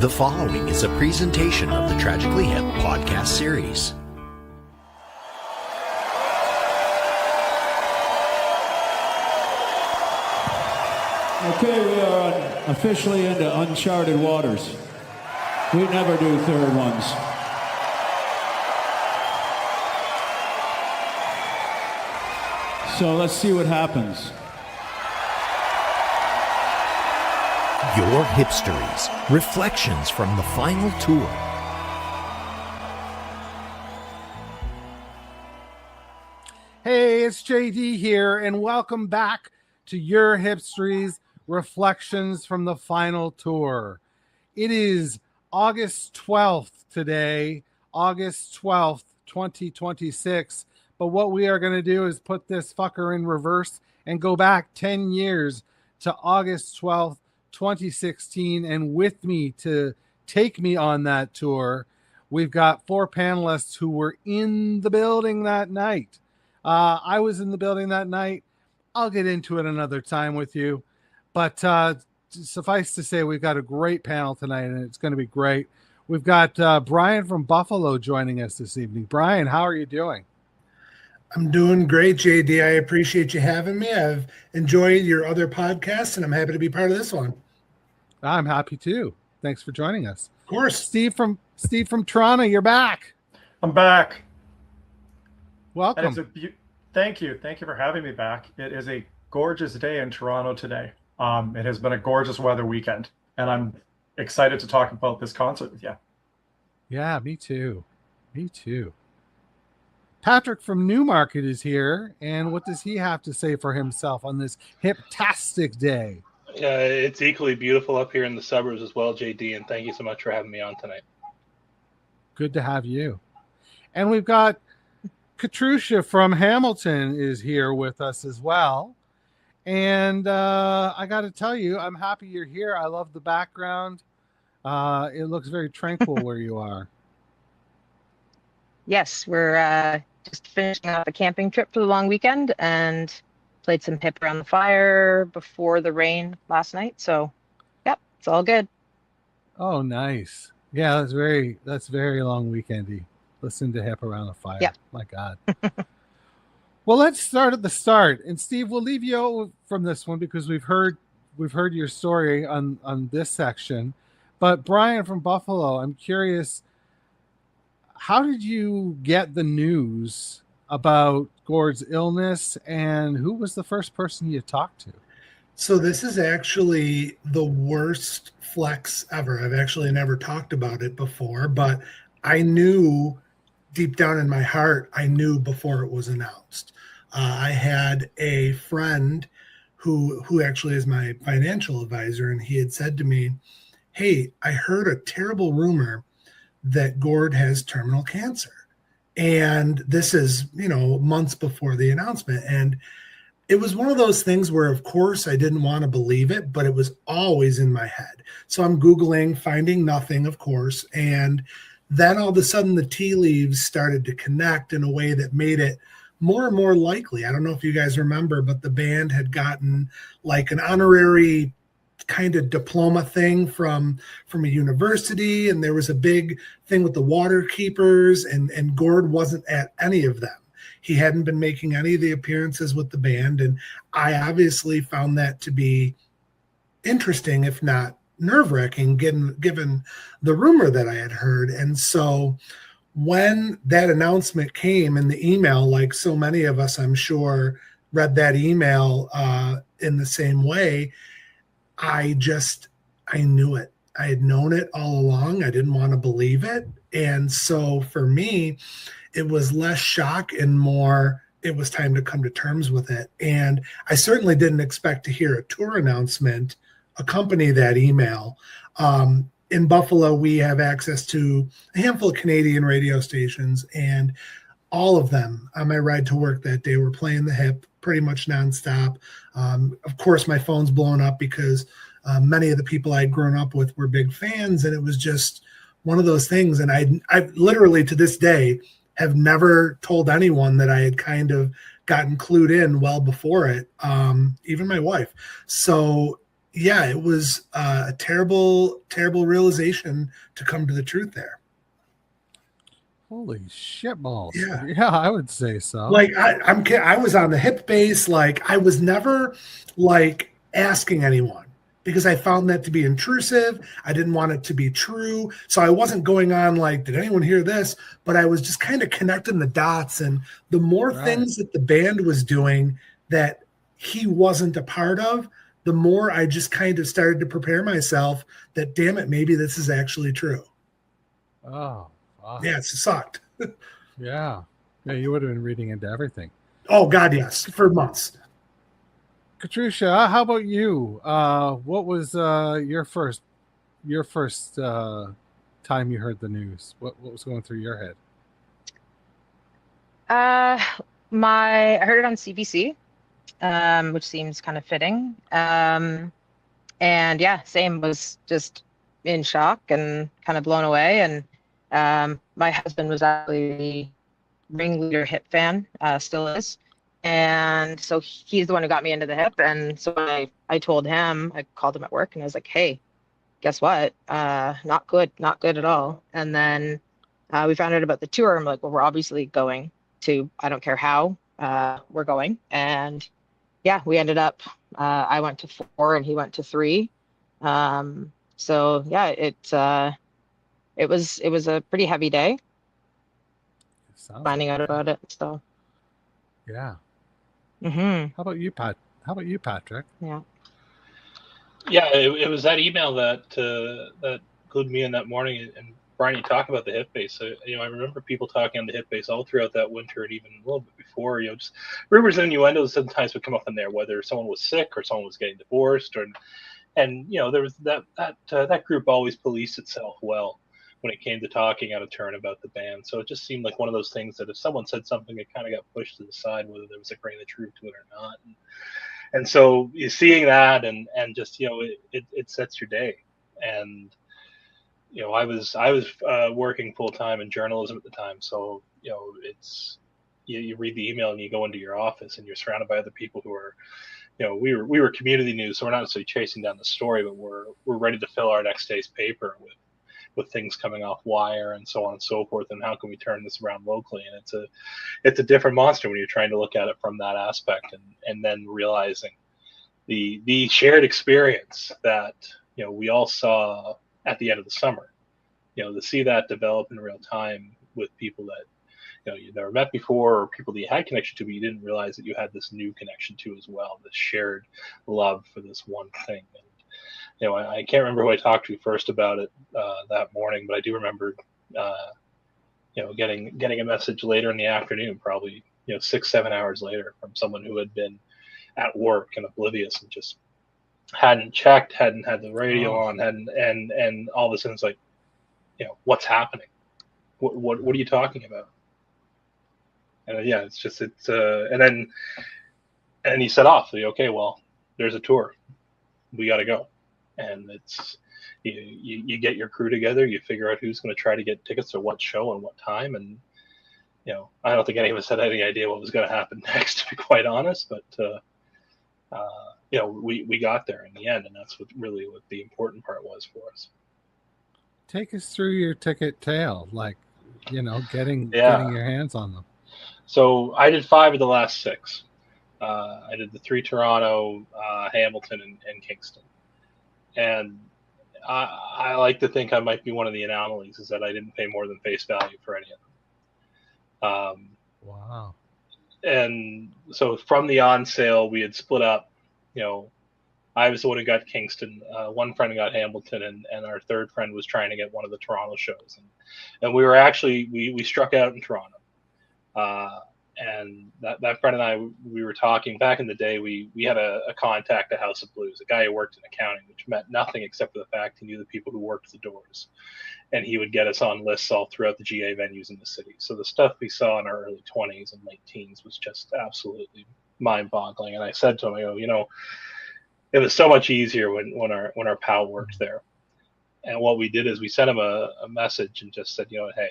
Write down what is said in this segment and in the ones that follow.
The following is a presentation of the Tragically Hip podcast series. Okay, we are officially into uncharted waters. We never do third ones. So let's see what happens. Your Hipstories, reflections from the final tour. Hey, it's JD here, and welcome back to Your Hipstories, reflections from the final tour. It is August 12th today, August 12th, 2026. But what we are going to do is put this fucker in reverse and go back 10 years to August 12th, 2016, and with me to take me on that tour, we've got four panelists who were in the building that night. I was in the building that night. I'll get into it another time with you, but suffice to say, we've got a great panel tonight, and it's going to be great. We've got Brian from Buffalo joining us this evening. Brian, how are you doing? I'm doing great, JD. I appreciate you having me. I've enjoyed your other podcasts, and I'm happy to be part of this one. I'm happy too. Thanks for joining us. Of course. Steve from Toronto, you're back. I'm back. Welcome. Thank you. Thank you for having me back. It is a gorgeous day in Toronto today. It has been a gorgeous weather weekend, and I'm excited to talk about this concert with you. Yeah, me too. Me too. Patrick from Newmarket is here, and what does he have to say for himself on this hip-tastic day? It's equally beautiful up here in the suburbs as well, JD, and thank you so much for having me on tonight. Good to have you. And we've got Katrusia from Hamilton is here with us as well. And I got to tell you, I'm happy you're here. I love the background. It looks very tranquil where you are. Yes, we're just finishing up a camping trip for the long weekend and played some hip around the fire before the rain last night. So, yep, it's all good. Oh, nice. Yeah, that's very long weekendy. Listen to hip around the fire. Yep. My God. Well, let's start at the start. And Steve, we'll leave you out from this one because we've heard your story on this section. But Brian from Buffalo, I'm curious, how did you get the news about Gord's illness, and who was the first person you talked to? So this is actually the worst flex ever. I've actually never talked about it before, but I knew deep down in my heart, I knew before it was announced. I had a friend who actually is my financial advisor, and he had said to me, "Hey, I heard a terrible rumor that Gord has terminal cancer." And this is, months before the announcement. And it was one of those things where, of course, I didn't want to believe it, but it was always in my head. So I'm Googling, finding nothing, of course. And then all of a sudden the tea leaves started to connect in a way that made it more and more likely. I don't know if you guys remember, but the band had gotten like an honorary kind of diploma thing from a university, and there was a big thing with the water keepers, and Gord wasn't at any of them. He hadn't been making any of the appearances with the band, and I obviously found that to be interesting, if not nerve-wracking, given the rumor that I had heard. And so when that announcement came in the email, like so many of us, I'm sure, read that email in the same way, I knew it. I had known it all along. I didn't want to believe it. And so for me, it was less shock and more, it was time to come to terms with it. And I certainly didn't expect to hear a tour announcement accompany that email. In Buffalo, we have access to a handful of Canadian radio stations, and all of them on my ride to work that day were playing the hip pretty much nonstop. Of course, my phone's blown up because many of the people I'd grown up with were big fans, and it was just one of those things. And I literally to this day have never told anyone that I had kind of gotten clued in well before it, even my wife. So yeah, it was a terrible, terrible realization to come to the truth there. Holy shit balls. Yeah. Yeah, I would say so. Like I was on the hip base. Like I was never like asking anyone because I found that to be intrusive. I didn't want it to be true. So I wasn't going on like, did anyone hear this? But I was just kind of connecting the dots. And the more things that the band was doing that he wasn't a part of, the more I just kind of started to prepare myself that, damn it, maybe this is actually true. Oh, wow. Yeah, it sucked. Yeah. Yeah, you would have been reading into everything. Oh, God, yes, for months. Katrusia, how about you? What was your first time you heard the news? What was going through your head? I heard it on CBC, which seems kind of fitting. And yeah, same, was just in shock and kind of blown away. And my husband was actually the ringleader hip fan, still is. And so he's the one who got me into the hip. And so I told him, I called him at work and I was like, hey, guess what? Not good at all. And then we found out about the tour. I'm like, well, we're obviously going to, I don't care how, we're going. And yeah, we ended up, I went to 4 and he went to 3. So yeah, it was a pretty heavy day finding out about it. So yeah. Mm-hmm. How about you, Pat? How about you, Patrick? Yeah. Yeah, it was that email that clued me in that morning. And Brian, you talk about the hip base. So, I remember people talking on the hip base all throughout that winter and even a little bit before. Just rumors and innuendos sometimes would come up in there, whether someone was sick or someone was getting divorced, and there was that group always policed itself well when it came to talking out of turn about the band. So it just seemed like one of those things that if someone said something, it kind of got pushed to the side, whether there was a grain of truth to it or not. And so you're seeing that and just, it sets your day. And, I was working full time in journalism at the time. So, it's, you read the email and you go into your office and you're surrounded by other people who are, we were community news. So we're not necessarily chasing down the story, but we're ready to fill our next day's paper with things coming off wire and so on and so forth, and how can we turn this around locally? And it's a different monster when you're trying to look at it from that aspect, and then realizing the shared experience that we all saw at the end of the summer. To see that develop in real time with people that you never met before, or people that you had connection to, but you didn't realize that you had this new connection to as well, this shared love for this one thing. And I can't remember who I talked to first about it that morning, but I do remember, getting a message later in the afternoon, probably 6-7 hours later, from someone who had been at work and oblivious and just hadn't checked, hadn't had the radio on, and all of a sudden it's like, what's happening? What are you talking about? And and he set off. Okay, well, there's a tour. We got to go. And it's you get your crew together, you figure out who's going to try to get tickets to what show and what time, and I don't think any of us had any idea what was going to happen next, to be quite honest, but we got there in the end, and that's what the important part was for us. Take us through your ticket tale, like getting your hands on them. So I did 5 of the last 6. I did the 3 Toronto, Hamilton, and Kingston. And I like to think I might be one of the anomalies, is that I didn't pay more than face value for any of them. Wow. And so from the on sale, we had split up. I was the one who got Kingston. One friend got Hamilton, and our third friend was trying to get one of the Toronto shows. And we were actually, we struck out in Toronto. And that friend and I, we were talking back in the day. We had a contact at House of Blues, a guy who worked in accounting, which meant nothing except for the fact he knew the people who worked the doors, and he would get us on lists all throughout the GA venues in the city. So the stuff we saw in our early 20s and late teens was just absolutely mind-boggling. And I said to him, I go, it was so much easier when our pal worked there. And what we did is we sent him a message and just said, hey,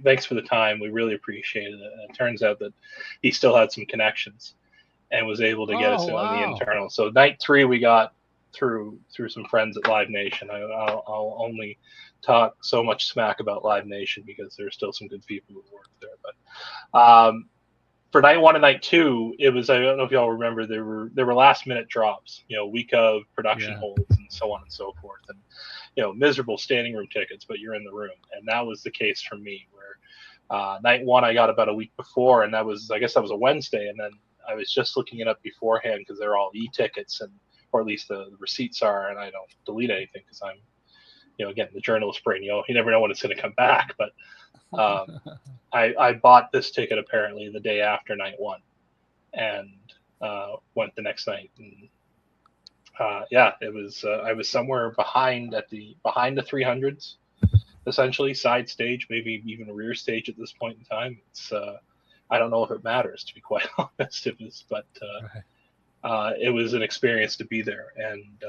thanks for the time. We really appreciated it. And it turns out that he still had some connections and was able to get us in on the internal. So night 3, we got through some friends at Live Nation. I'll only talk so much smack about Live Nation because there's still some good people who work there. But for night 1 and night 2, it was, I don't know if y'all remember, there were last minute drops, week of production holds and so on and so forth, and miserable standing room tickets, but you're in the room, and that was the case for me. Where night 1 I got about a week before, and I guess that was a Wednesday, and then I was just looking it up beforehand because they're all e-tickets, or at least the receipts are, and I don't delete anything because I'm, again, the journalist brain. You never know when it's going to come back, but. I bought this ticket apparently the day after night 1, and went the next night. And it was I was somewhere behind the 300s, essentially side stage, maybe even rear stage at this point in time. It's I don't know if it matters, to be quite honest. It was an experience to be there, and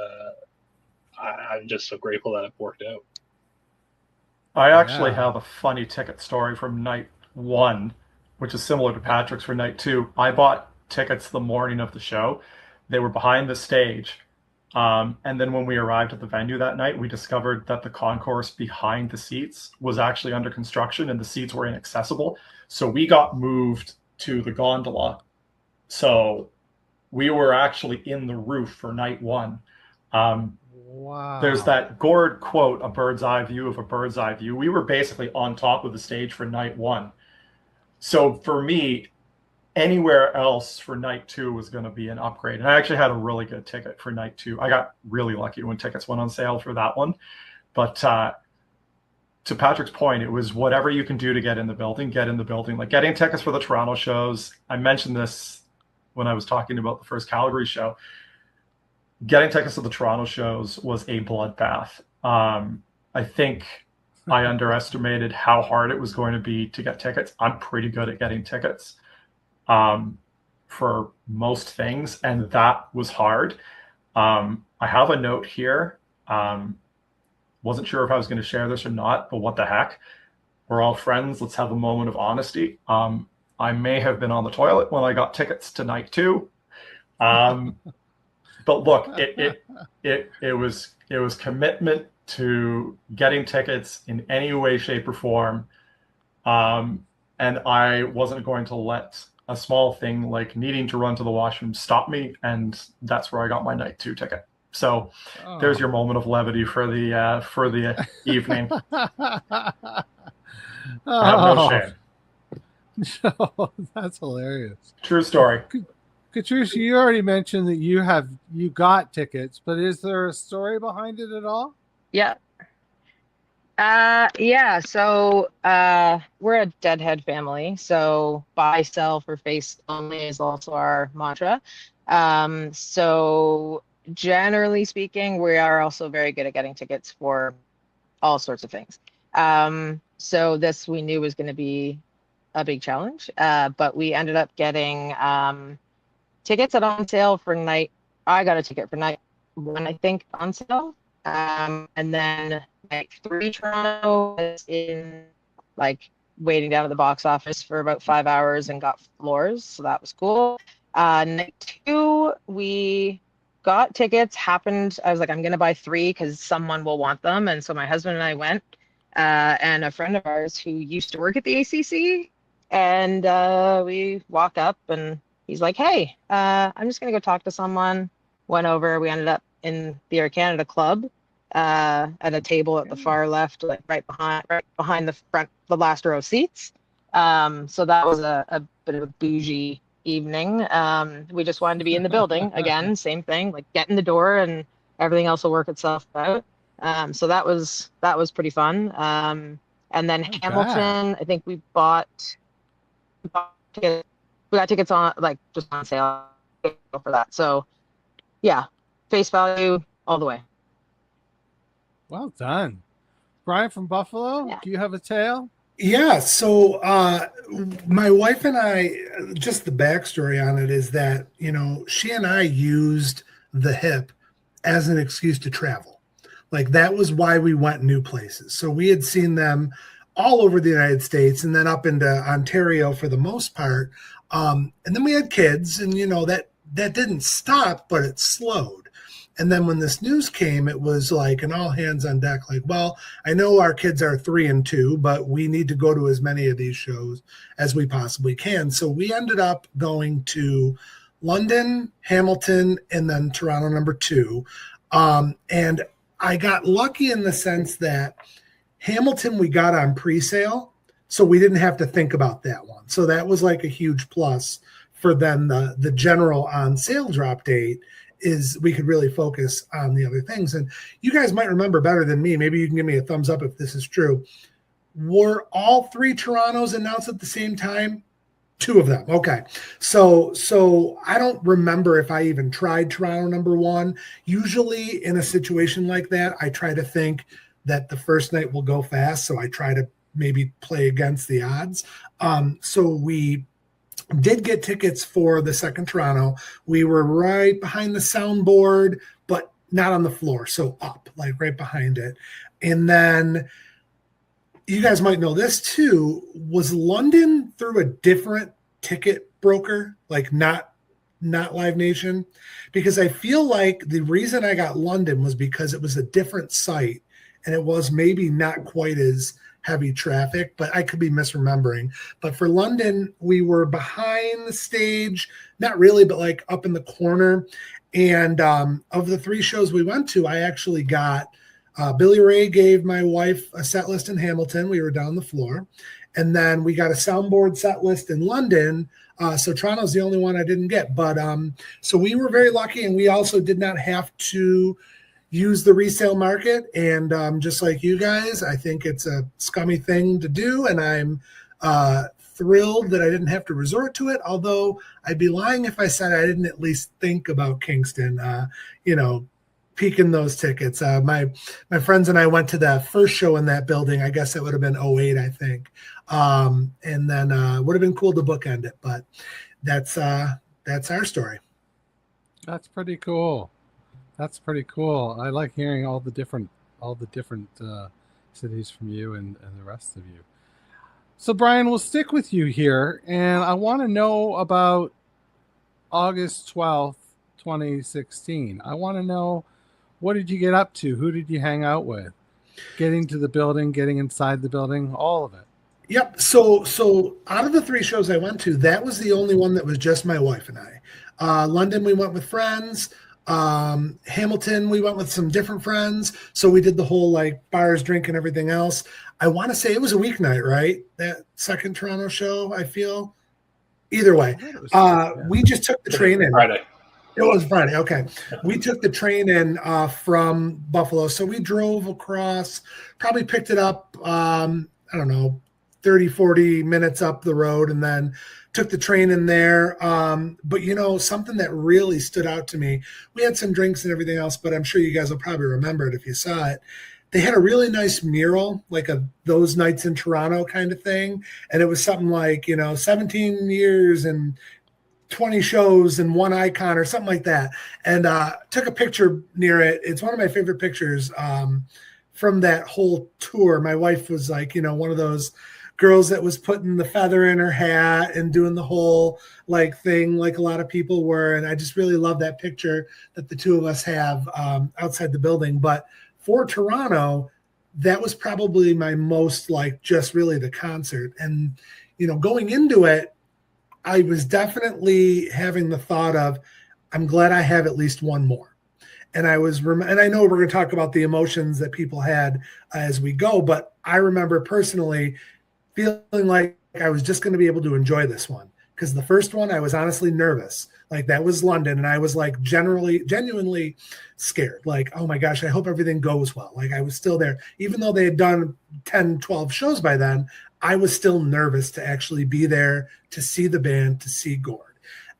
I'm just so grateful that it worked out. I actually have a funny ticket story from night 1, which is similar to Patrick's for night 2. I bought tickets the morning of the show. They were behind the stage. And then when we arrived at the venue that night, we discovered that the concourse behind the seats was actually under construction and the seats were inaccessible. So we got moved to the gondola. So we were actually in the roof for night 1. Wow. There's that Gord quote, a bird's eye view of a bird's eye view. We were basically on top of the stage for night 1. So for me, anywhere else for night 2 was going to be an upgrade. And I actually had a really good ticket for night 2. I got really lucky when tickets went on sale for that one. But to Patrick's point, it was whatever you can do to get in the building, get in the building. Like getting tickets for the Toronto shows. I mentioned this when I was talking about the first Calgary show. Getting tickets to the Toronto shows was a bloodbath. I think I underestimated how hard it was going to be to get tickets. I'm pretty good at getting tickets for most things, and that was hard. I have a note here. Wasn't sure if I was going to share this or not, but what the heck? We're all friends. Let's have a moment of honesty. I may have been on the toilet when I got tickets to night 2. But look, it was commitment to getting tickets in any way, shape, or form, and I wasn't going to let a small thing like needing to run to the washroom stop me, and that's where I got my night 2 ticket. So there's your moment of levity for the evening. I have no shame. No, that's hilarious. True story. Katrusia, you already mentioned that you got tickets, but is there a story behind it at all? Yeah. So we're a deadhead family. So buy, sell for face only is also our mantra. So generally speaking, we are also very good at getting tickets for all sorts of things. So this we knew was going to be a big challenge, but we ended up getting tickets that on sale for night. I got a ticket for night 1, I think, on sale. And then night 3 Toronto was in waiting down at the box office for about 5 hours and got floors. So that was cool. Night 2, we got tickets, I was like, I'm going to buy 3 because someone will want them. And so my husband and I went, and a friend of ours who used to work at the ACC. And we walk up and he's like, hey, I'm just going to go talk to someone. Went over. We ended up in the Air Canada Club at a table at the far left, right behind the last row of seats. So that was a bit of a bougie evening. We just wanted to be in the building again. Same thing, get in the door and everything else will work itself out. So that was pretty fun. And then Hamilton, I think we got tickets on just on sale for that. So yeah, face value all the way. Well done. Brian from Buffalo, do you have a tale? Yeah, so my wife and I, just the backstory on it is that, she and I used the HIP as an excuse to travel. That was why we went new places. So we had seen them all over the United States and then up into Ontario for the most part. And then we had kids and, that that didn't stop, but it slowed. And then when this news came, it was like an all hands on deck. Like, well, I know our kids are 3 and 2, but we need to go to as many of these shows as we possibly can. So we ended up going to London, Hamilton, and then Toronto number 2. And I got lucky in the sense that Hamilton we got on pre-sale, so we didn't have to think about that one. So that was like a huge plus for then the general on sale drop date is we could really focus on the other things. And you guys might remember better than me. Maybe you can give me a thumbs up if this is true. Were all 3 Torontos announced at the same time? 2 of them. Okay. So I don't remember if I even tried Toronto number 1. Usually in a situation like that, I try to think that the first night will go fast. So I try to maybe play against the odds. So we did get tickets for the second Toronto. We were right behind the soundboard, but not on the floor. So up, like right behind it. And then you guys might know this too. Was London through a different ticket broker, like not Live Nation? Because I feel like the reason I got London was because it was a different site and it was maybe not quite as heavy traffic, but I could be misremembering. But for London, we were behind the stage, not really, but like up in the corner. And of the 3 shows we went to, I actually got Billy Ray gave my wife a set list in Hamilton. We were down the floor. And then we got a soundboard set list in London. So Toronto's the only one I didn't get. But so we were very lucky, and we also did not have to use the resale market. And just like you guys, I think it's a scummy thing to do. And I'm thrilled that I didn't have to resort to it. Although I'd be lying if I said I didn't at least think about Kingston, peeking those tickets. My friends and I went to the first show in that building. I guess it would have been 08, I think. And then would have been cool to bookend it. But that's our story. That's pretty cool. That's pretty cool. I like hearing all the different cities from you and the rest of you. So Brian, we'll stick with you here, and I want to know about August 12th, 2016. I want to know, what did you get up to? Who did you hang out with? Getting to the building, getting inside the building, all of it. Yep. So out of the 3 shows I went to, that was the only one that was just my wife and I. London, we went with friends. Hamilton, we went with some different friends. So we did the whole like bars, drink, and everything else. I want to say it was a weeknight, right? That second Toronto show, I feel. Either way, we just took the train in. Friday. It was Friday. Okay. We took the train in from Buffalo. So we drove across, probably picked it up, I don't know, 30, 40 minutes up the road, and then took the train in there. But, something that really stood out to me, we had some drinks and everything else, but I'm sure you guys will probably remember it if you saw it. They had a really nice mural, like a Those Nights in Toronto kind of thing. And it was something like, 17 years and 20 shows and 1 icon or something like that. And took a picture near it. It's one of my favorite pictures from that whole tour. My wife was like, one of those girls that was putting the feather in her hat and doing the whole like thing like a lot of people were. And I just really love that picture that the 2 of us have outside the building. But for Toronto, that was probably my most like just really the concert. And, going into it, I was definitely having the thought of, I'm glad I have at least one more. And and I know we're going to talk about the emotions that people had as we go, but I remember personally feeling like I was just going to be able to enjoy this one. Because the first one, I was honestly nervous. Like that was London. And I was like genuinely scared. Like, oh my gosh, I hope everything goes well. Like I was still there. Even though they had done 10, 12 shows by then, I was still nervous to actually be there, to see the band, to see Gord.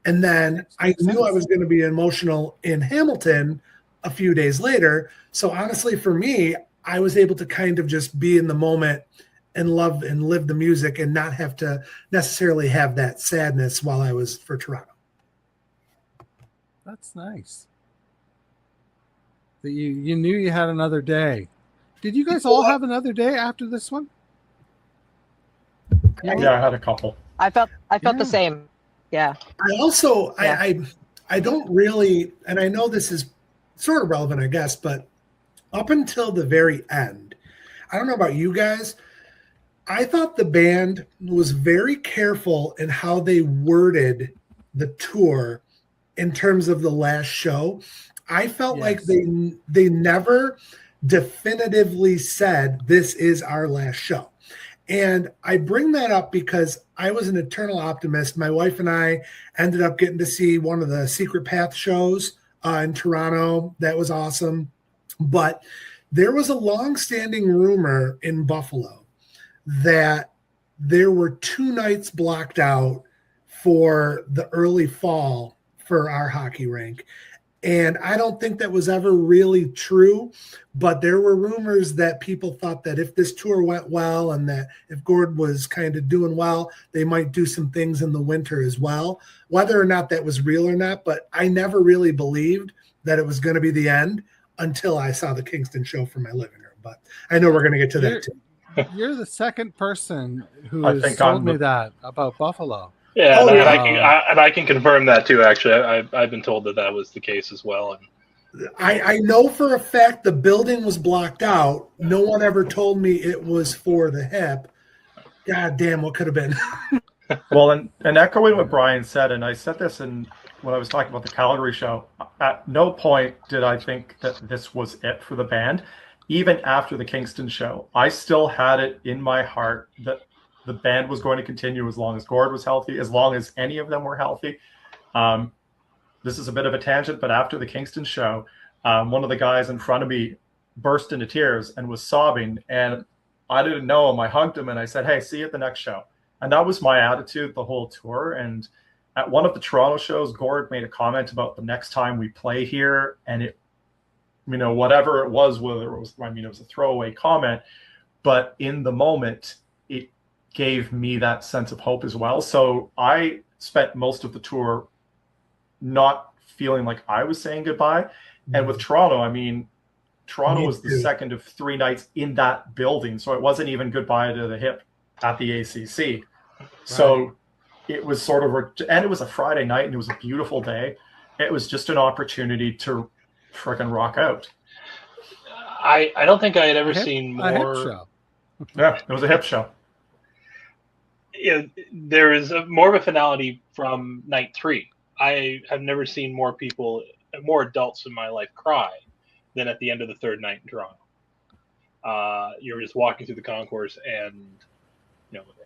And then I knew I was going to be emotional in Hamilton a few days later. So honestly, for me, I was able to kind of just be in the moment and love and live the music and not have to necessarily have that sadness while I was for Toronto. That's nice. That you knew you had another day. Did you guys all have another day after this one? Yeah, I had a couple. I felt the same. Yeah. I also, I don't really, and I know this is sort of relevant, I guess, but up until the very end, I don't know about you guys, I thought the band was very careful in how they worded the tour in terms of the last show. I felt like they never definitively said this is our last show. And I bring that up because I was an eternal optimist. My wife and I ended up getting to see one of the Secret Path shows in Toronto. That was awesome. But there was a long-standing rumor in Buffalo that there were 2 nights blocked out for the early fall for our hockey rink. And I don't think that was ever really true, but there were rumors that people thought that if this tour went well and that if Gord was kind of doing well, they might do some things in the winter as well. Whether or not that was real or not, but I never really believed that it was going to be the end until I saw the Kingston show from my living room. But I know we're going to get to that too. You're the second person who has told me that about Buffalo. Yeah, and I can confirm that too. Actually, I've been told that was the case as well. And I know for a fact the building was blocked out. No one ever told me it was for the hip. God damn, what could have been? Well, and echoing what Brian said, and I said this when I was talking about the Calgary show, at no point did I think that this was it for the band. Even after the Kingston show, I still had it in my heart that the band was going to continue as long as Gord was healthy, as long as any of them were healthy. This is a bit of a tangent, but after the Kingston show, one of the guys in front of me burst into tears and was sobbing, and I didn't know him. I hugged him and I said, "Hey, see you at the next show." And that was my attitude the whole tour. And at one of the Toronto shows, Gord made a comment about the next time we play here, and it, whatever it was, whether it was, it was a throwaway comment, but in the moment, it gave me that sense of hope as well. So I spent most of the tour not feeling like I was saying goodbye. And with Toronto, Toronto was the second of 3 nights in that building. So it wasn't even goodbye to the hip at the ACC. Right. So it was sort of, and it was a Friday night and it was a beautiful day. It was just an opportunity to freaking rock out. I don't think I had ever seen more. A hip show. Yeah, it was a hip show. There is more of a finality from night 3. I have never seen more people, more adults in my life cry than at the end of the 3rd night in Toronto. You're just walking through the concourse and,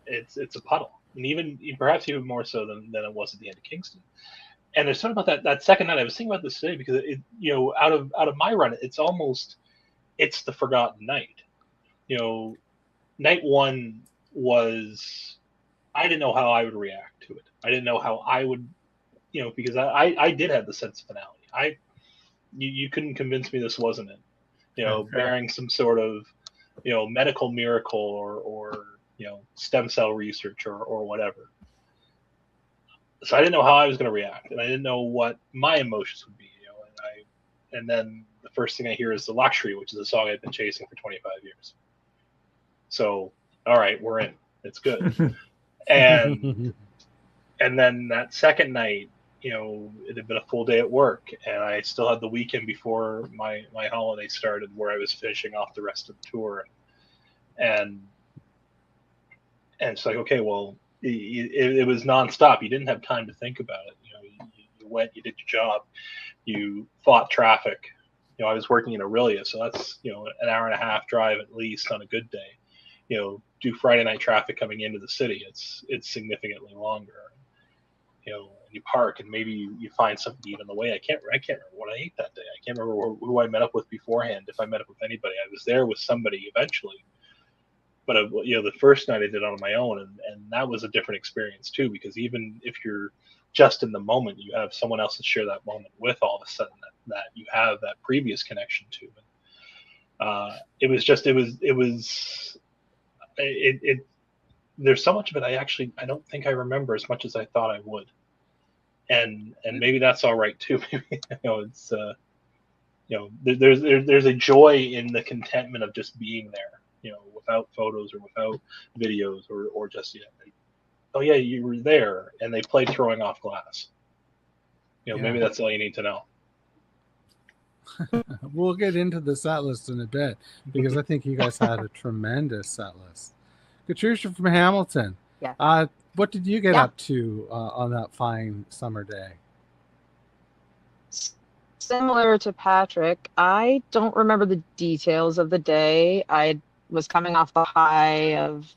it's a puddle. And perhaps even more so than it was at the end of Kingston. And there's something about that second night. I was thinking about this today because out of my run, it's the forgotten night. Night 1 was, I didn't know how I would react to it. I didn't know how I would, because I did have the sense of finality. You couldn't convince me this wasn't it. Bearing some sort of, medical miracle or stem cell research or whatever. So I didn't know how I was going to react, and I didn't know what my emotions would be. And then the first thing I hear is The Luxury, which is a song I've been chasing for 25 years. So, all right, we're in. It's good. And then that second night, it had been a full day at work, and I still had the weekend before my holiday started where I was finishing off the rest of the tour. And it's like, okay, well, it was nonstop. You didn't have time to think about it. You went, you did your job, you fought traffic. I was working in Aurelia, so that's, an hour and a half drive at least on a good day. Do Friday night traffic coming into the city, it's significantly longer. You park and maybe you find something to eat on the way. I can't remember what I ate that day. I can't remember who I met up with beforehand. If I met up with anybody, I was there with somebody eventually. But the first night I did it on my own, and that was a different experience too, because even if you're just in the moment, you have someone else to share that moment with. All of a sudden, that you have that previous connection to. There's so much of it I don't think I remember as much as I thought I would, and maybe that's all right too. It's there's a joy in the contentment of just being there, without photos or without videos or just oh yeah, you were there, and they played Throwing Off Glass. maybe that's all you need to know. We'll get into the set list in a bit because I think you guys had a tremendous set list. Katrusia from Hamilton. Yeah. What did you get up to on that fine summer day? Similar to Patrick, I don't remember the details of the day. I was coming off the high of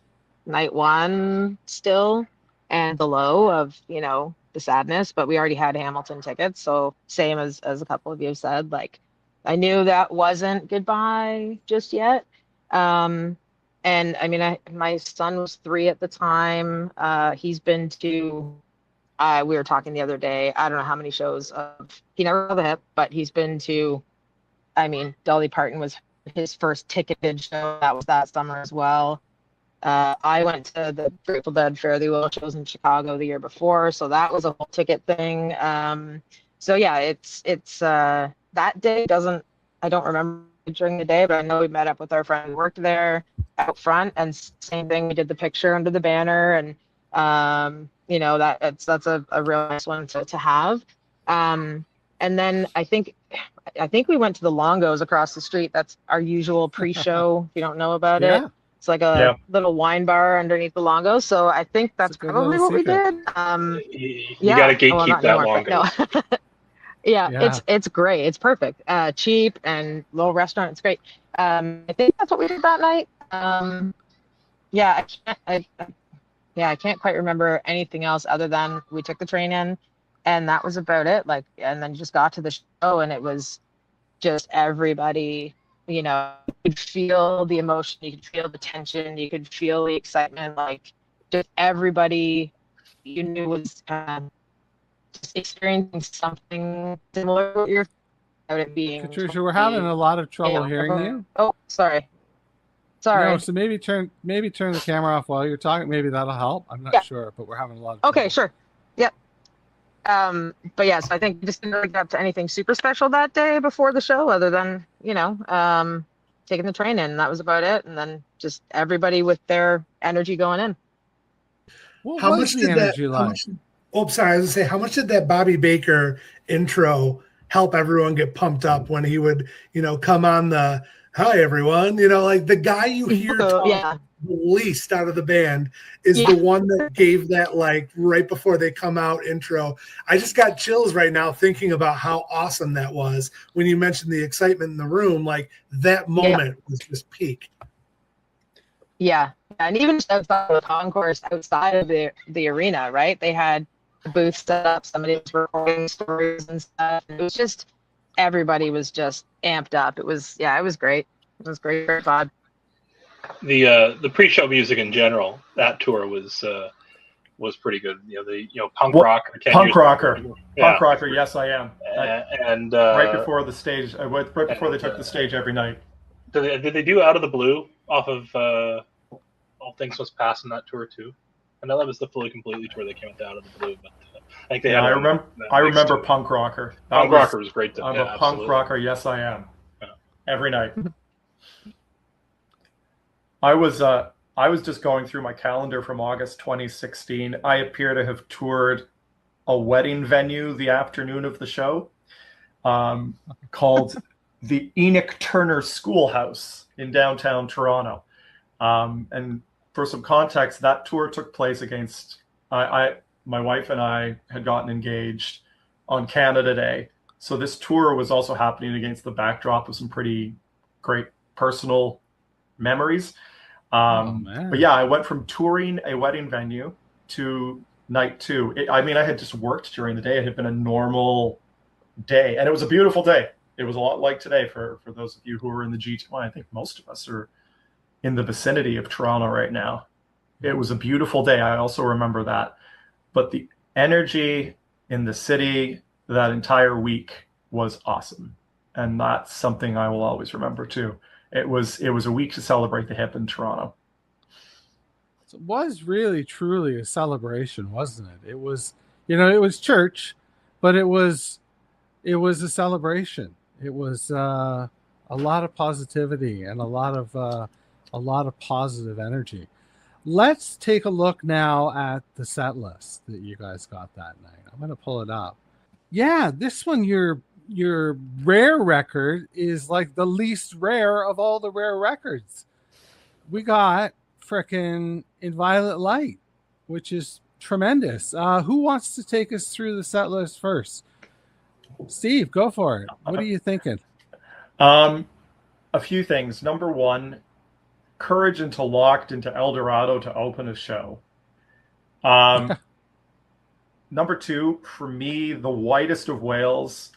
night one still and the low of, the sadness, but we already had Hamilton tickets. So same as a couple of you have said, like I knew that wasn't goodbye just yet. And I mean, my son was 3 at the time. He's been to we were talking the other day. I don't know how many shows he never saw the Hip, but he's been to. I mean, Dolly Parton was his first ticketed show. That was that summer as well. I went to the Grateful Dead Fare Thee Well shows in Chicago the year before, so that was a whole ticket thing. So yeah, it's that day doesn't. I don't remember during the day, but I know we met up with our friend who worked there out front, and same thing. We did the picture under the banner, and that's a real nice one to have. And then I think we went to the Longos across the street. That's our usual pre-show. If you don't know about it, it's like a little wine bar underneath the Longos. So I think that's probably what we did. You got to gatekeep that Longos. No. Yeah, it's great. It's perfect. Cheap and little restaurant. It's great. I think that's what we did that night. I can't quite remember anything else other than we took the train in, and that was about it. Like, and then just got to the show, and it was just everybody. You could feel the emotion, you could feel the tension, you could feel the excitement. Like, just everybody you knew was just experiencing something similar to what you're about it being. Katrusia, we're having a lot of trouble hearing you. Oh, sorry. No, so maybe turn the camera off while you're talking. Maybe that'll help. I'm not sure, but we're having a lot of trouble. Okay, sure. Yep. But yes, I think we just didn't really get up to anything super special that day before the show, other than taking the train in. And that was about it. And then just everybody with their energy going in. How much did energy like? Sorry, I was gonna say, how much did that Bobby Baker intro help everyone get pumped up when he would, come on the "Hi everyone," like the guy you hear talk the least out of the band is the one that gave that, like, right before they come out intro. I just got chills right now thinking about how awesome that was when you mentioned the excitement in the room. Like, that moment was just peak. Yeah, and even outside of the concourse, outside of the arena, right? They had the booth set up. Somebody was recording stories and stuff. It was just everybody was just amped up. It was great. It was great vibe. The pre-show music in general, that tour was pretty good. Punk rocker. Punk rocker. Yes, I am. And right before the stage, right before they took the stage every night. Did they do Out of the Blue off of All Things Must Pass on that tour too? I know that was the Fully Completely tour they came out of the Blue, but I think they had. I remember Punk Rocker. Punk Rocker was great. I'm a punk rocker. Yes, I am. Every night. I was just going through my calendar from August 2016. I appear to have toured a wedding venue the afternoon of the show, called the Enoch Turner Schoolhouse in downtown Toronto. And for some context, that tour took place against my wife and I had gotten engaged on Canada Day. So this tour was also happening against the backdrop of some pretty great personal memories. But yeah, I went from touring a wedding venue to night 2. I had just worked during the day. It had been a normal day, and it was a beautiful day. It was a lot like today for those of you who are in the G2. Well, I think most of us are in the vicinity of Toronto right now. It was a beautiful day. I also remember that. But the energy in the city that entire week was awesome. And that's something I will always remember too. It was a week to celebrate the Hip in Toronto. It was really, truly a celebration, wasn't it? It was, it was church, but it was a celebration. It was a lot of positivity and a lot of positive energy. Let's take a look now at the set list that you guys got that night. I'm going to pull it up. Yeah, this one, your rare record is like the least rare of all the rare records. We got frickin' In Violet Light, which is tremendous. Who wants to take us through the set list first? Steve, go for it. What are you thinking? A few things. Number one, courage into Locked into El Dorado to open a show. Number two, for me, the whitest of whales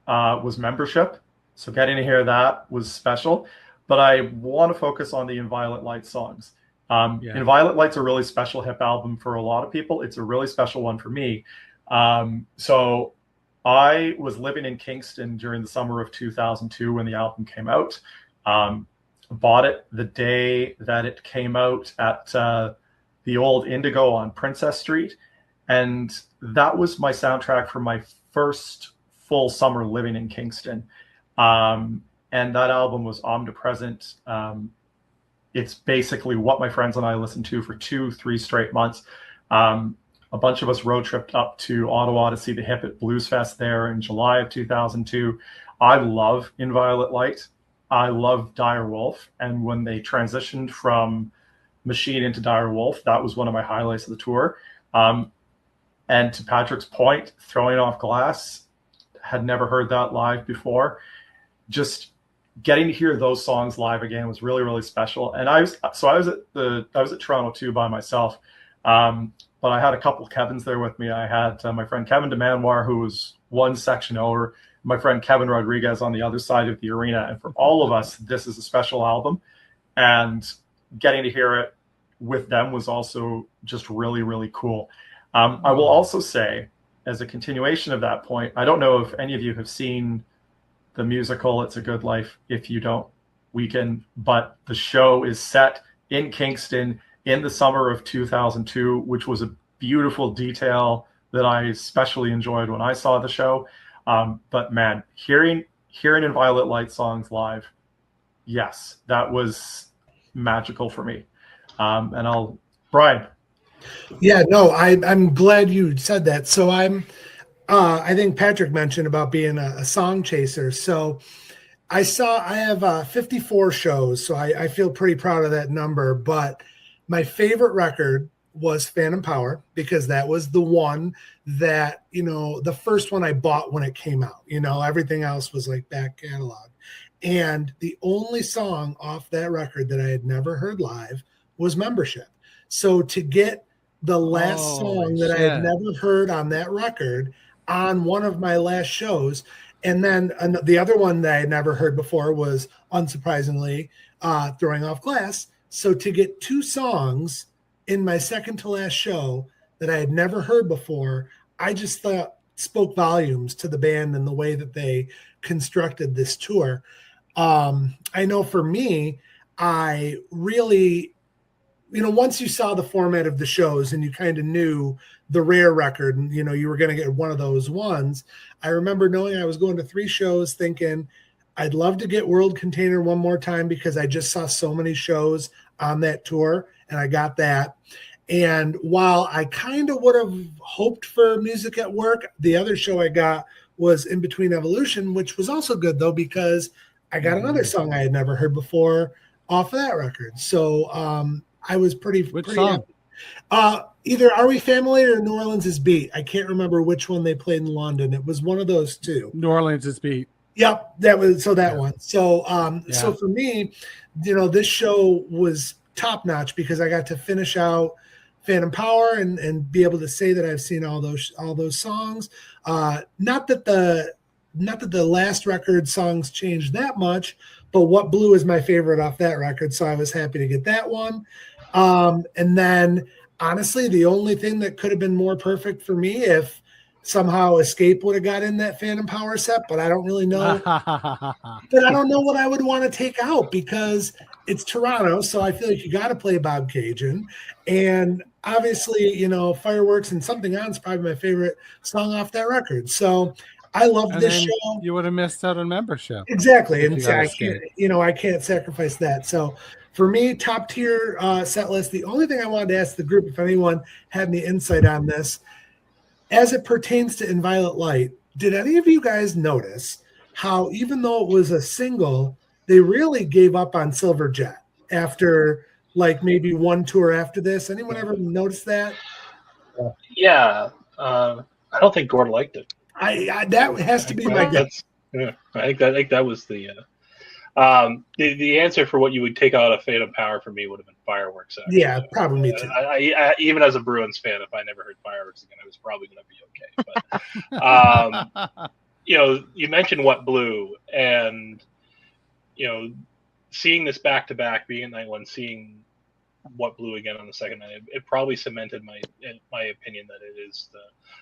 was Membership. So getting to hear that was special. But I want to focus on the In Violet Light songs. In Violet Light's a really special hip album for a lot of people. It's a really special one for me. So I was living in Kingston during the summer of 2002 when the album came out. Bought it the day that it came out at the old Indigo on Princess Street. And that was my soundtrack for my first full summer living in Kingston. And that album was omnipresent. It's basically what my friends and I listened to for 2-3 straight months. A bunch of us road tripped up to Ottawa to see the Hip at Blues Fest there in July of 2002. I love In Violet Light. I love Dire Wolf. And when they transitioned from Machine into Dire Wolf, that was one of my highlights of the tour. And to Patrick's point, Throwing Off Glass, had never heard that live before. Just getting to hear those songs live again was really, really special. And I was at Toronto too by myself. But I had a couple of Kevins there with me. I had my friend Kevin DeManoir, who was one section over, my friend Kevin Rodriguez on the other side of the arena. And for all of us, this is a special album. And getting to hear it with them was also just really, really cool. I will also say, as a continuation of that point, I don't know if any of you have seen the musical It's a Good Life. If you don't, we can. But the show is set in Kingston in the summer of 2002, which was a beautiful detail that I especially enjoyed when I saw the show. But man, hearing In Violet Light songs live, yes, that was magical for me. And Brian. Yeah, no, I'm glad you said that. So I think Patrick mentioned about being a song chaser. So I have 54 shows, so I feel pretty proud of that number. But my favorite record was Phantom Power, because that was the one that, the first one I bought when it came out. Everything else was like back catalog. And the only song off that record that I had never heard live was Membership. So to get the last song that I had never heard on that record on one of my last shows, and then the other one that I had never heard before was, unsurprisingly, Throwing Off Glass. So to get two songs in my second to last show that I had never heard before, I just thought spoke volumes to the band and the way that they constructed this tour. I know for me, I really, once you saw the format of the shows and you kind of knew the rare record and, you were going to get one of those ones, I remember knowing I was going to 3 shows thinking I'd love to get World Container one more time because I just saw so many shows on that tour and I got that. And while I kind of would have hoped for Music at Work, the other show I got was In Between Evolution, which was also good though, because I got another song I had never heard before off of that record. So I was pretty song? Either Are We Family or New Orleans is Beat. I can't remember which one they played in London. It was one of those two. New Orleans is Beat. Yep, that was one. So so for me, this show was top notch because I got to finish out Phantom Power and be able to say that I've seen all those songs. Not that the last record songs changed that much, but What Blue is my favorite off that record, so I was happy to get that one. And then honestly, the only thing that could have been more perfect for me if somehow Escape would have got in that Phantom Power set, but I don't really know. But I don't know what I would want to take out because it's Toronto, so I feel like you got to play Bob Cajun. And obviously, Fireworks and Something On is probably my favorite song off that record. So I love this show. You would have missed out on Membership. Exactly. And I can't sacrifice that. So for me, top tier set list. The only thing I wanted to ask the group, if anyone had any insight on this, as it pertains to In Violet Light, did any of you guys notice how, even though it was a single, they really gave up on Silver Jet after like maybe one tour after this? Anyone ever notice that? Yeah, I don't think Gord liked it. That has to be my guess. I think that was the answer for what you would take out of Phantom Power for me would have been Fireworks. Actually. Yeah, probably me too. I even as a Bruins fan, if I never heard Fireworks again, I was probably going to be okay. But you mentioned What Blue, and seeing this back to back, being at night one, seeing What Blue again on the second night, it probably cemented my opinion that it is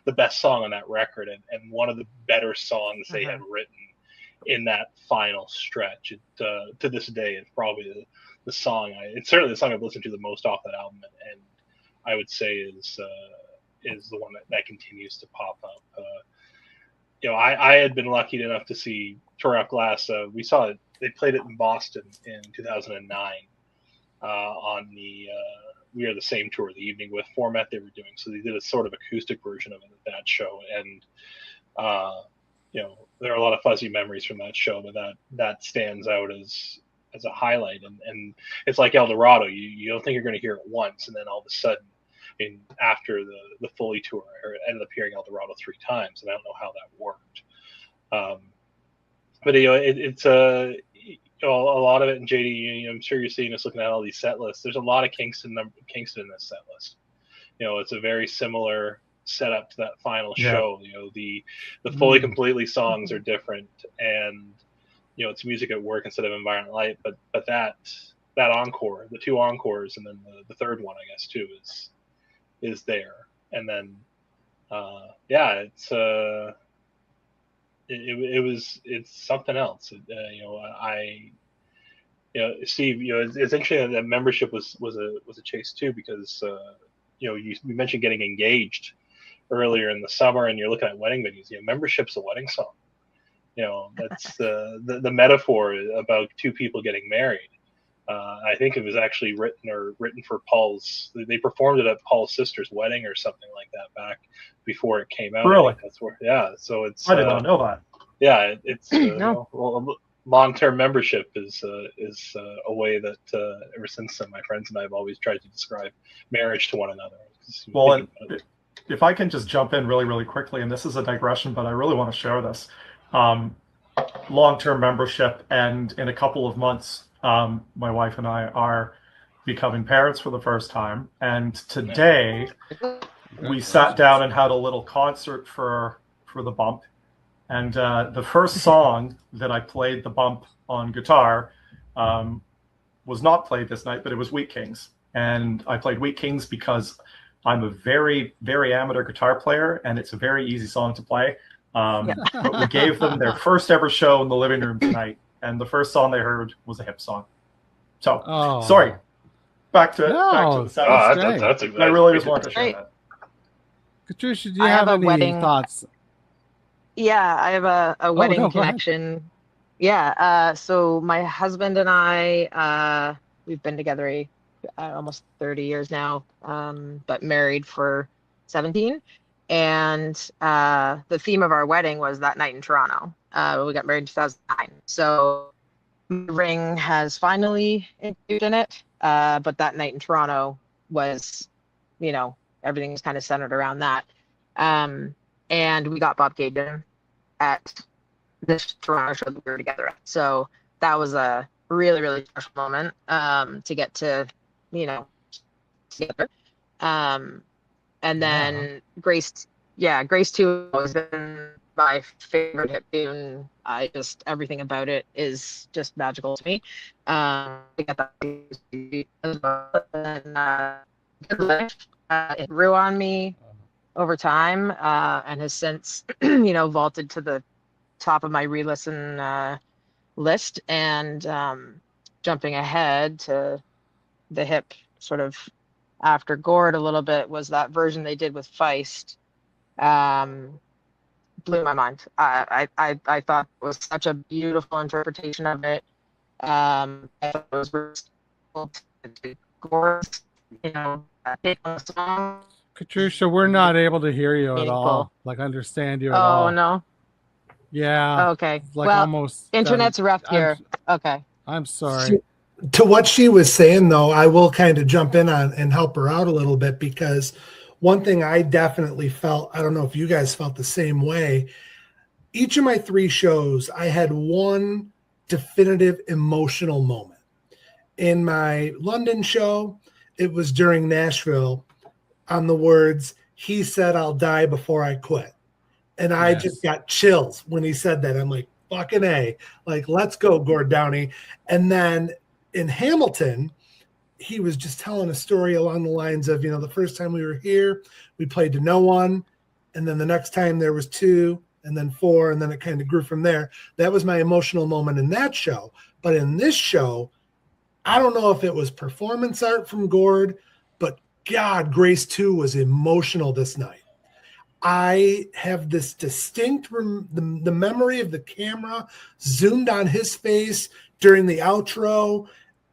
the best song on that record, and one of the better songs they had written in that final stretch. To this day, it's probably the song it's certainly the song I've listened to the most off that album, and I would say is the one that continues to pop up. I had been lucky enough to see Tour Up Glass. We saw it. They played it in Boston in 2009 on the We Are the Same tour, the Evening With format they were doing. So they did a sort of acoustic version of it at that show, and there are a lot of fuzzy memories from that show, but that stands out as a highlight. And it's like El Dorado. You don't think you're going to hear it once, and then all of a sudden, after the Foley tour, I ended up hearing El Dorado 3 times, and I don't know how that worked. But it's a lot of it. And JD, I'm sure you're seeing us looking at all these set lists. There's a lot of Kingston in this set list. It's a very similar setup to that final show. The Fully Completely songs are different, and it's music at work instead of Environment Light. But that encore, the 2 encores, and then the third one, I guess too, is there. And then it's something else. Steve, it's interesting that membership was a chase too, because you mentioned getting engaged earlier in the summer, and you're looking at wedding venues. Membership's a wedding song. That's the metaphor about 2 people getting married. I think it was actually written for Paul's. They performed it at Paul's sister's wedding or something like that back before it came out. Really? That's where. Yeah. So it's. I did not know that. Yeah, it's No. long-term membership is a way that ever since then, my friends and I have always tried to describe marriage to one another. Well, and if I can just jump in really, really quickly, and this is a digression, but I really want to share this. Long-term membership, and in a couple of months, my wife and I are becoming parents for the first time. And today we sat down and had a little concert for the bump. And the first song that I played the bump on guitar was not played this night, but it was Wheat Kings. And I played Wheat Kings because I'm a very, very amateur guitar player, and it's a very easy song to play. But we gave them their first ever show in the living room tonight, and the first song they heard was a hip song. So, sorry. Back to the sound. That's I really just wanted to share that. Katrusia, do you have any wedding thoughts? Yeah, I have a wedding no, go ahead. connection. Yeah, so my husband and I, we've been together almost 30 years now, but married for 17. And the theme of our wedding was that night in Toronto. We got married in 2009. So the ring has finally included in it, but that night in Toronto was, everything was kind of centered around that. And we got Bob Gagan at this Toronto show that we were together at. So that was a really, really special moment to get to, together. And then Grace 2 has been my favorite hip tune. Everything about it is just magical to me. We got that as well. And Good Life, it grew on me over time, and has since, vaulted to the top of my re-listen list. And jumping ahead to the hip sort of after Gord a little bit was that version they did with Feist. Blew my mind. I thought it was such a beautiful interpretation of it. I thought it was really to Gord, take on the song. Katrusia, we're not able to hear you at Meaningful. all. Understand you at all. Oh no. Yeah. Okay. Like well, almost. internet's rough here. Okay. I'm sorry. To what she was saying, though, I will kind of jump in on and help her out a little bit, because one thing I definitely felt, I don't know if you guys felt the same way. Each of my 3 shows, I had one definitive emotional moment. In my London show, it was during Nashville on the words, "He said I'll die before I quit." And I just got chills when he said that. I'm like, fucking A. Like, let's go, Gord Downey. And then in Hamilton, he was just telling a story along the lines of, the first time we were here, we played to no one. And then the next time there was 2, and then 4, and then it kind of grew from there. That was my emotional moment in that show. But in this show, I don't know if it was performance art from Gord, but God, Grace 2 was emotional this night. I have this distinct the memory of the camera zoomed on his face during the outro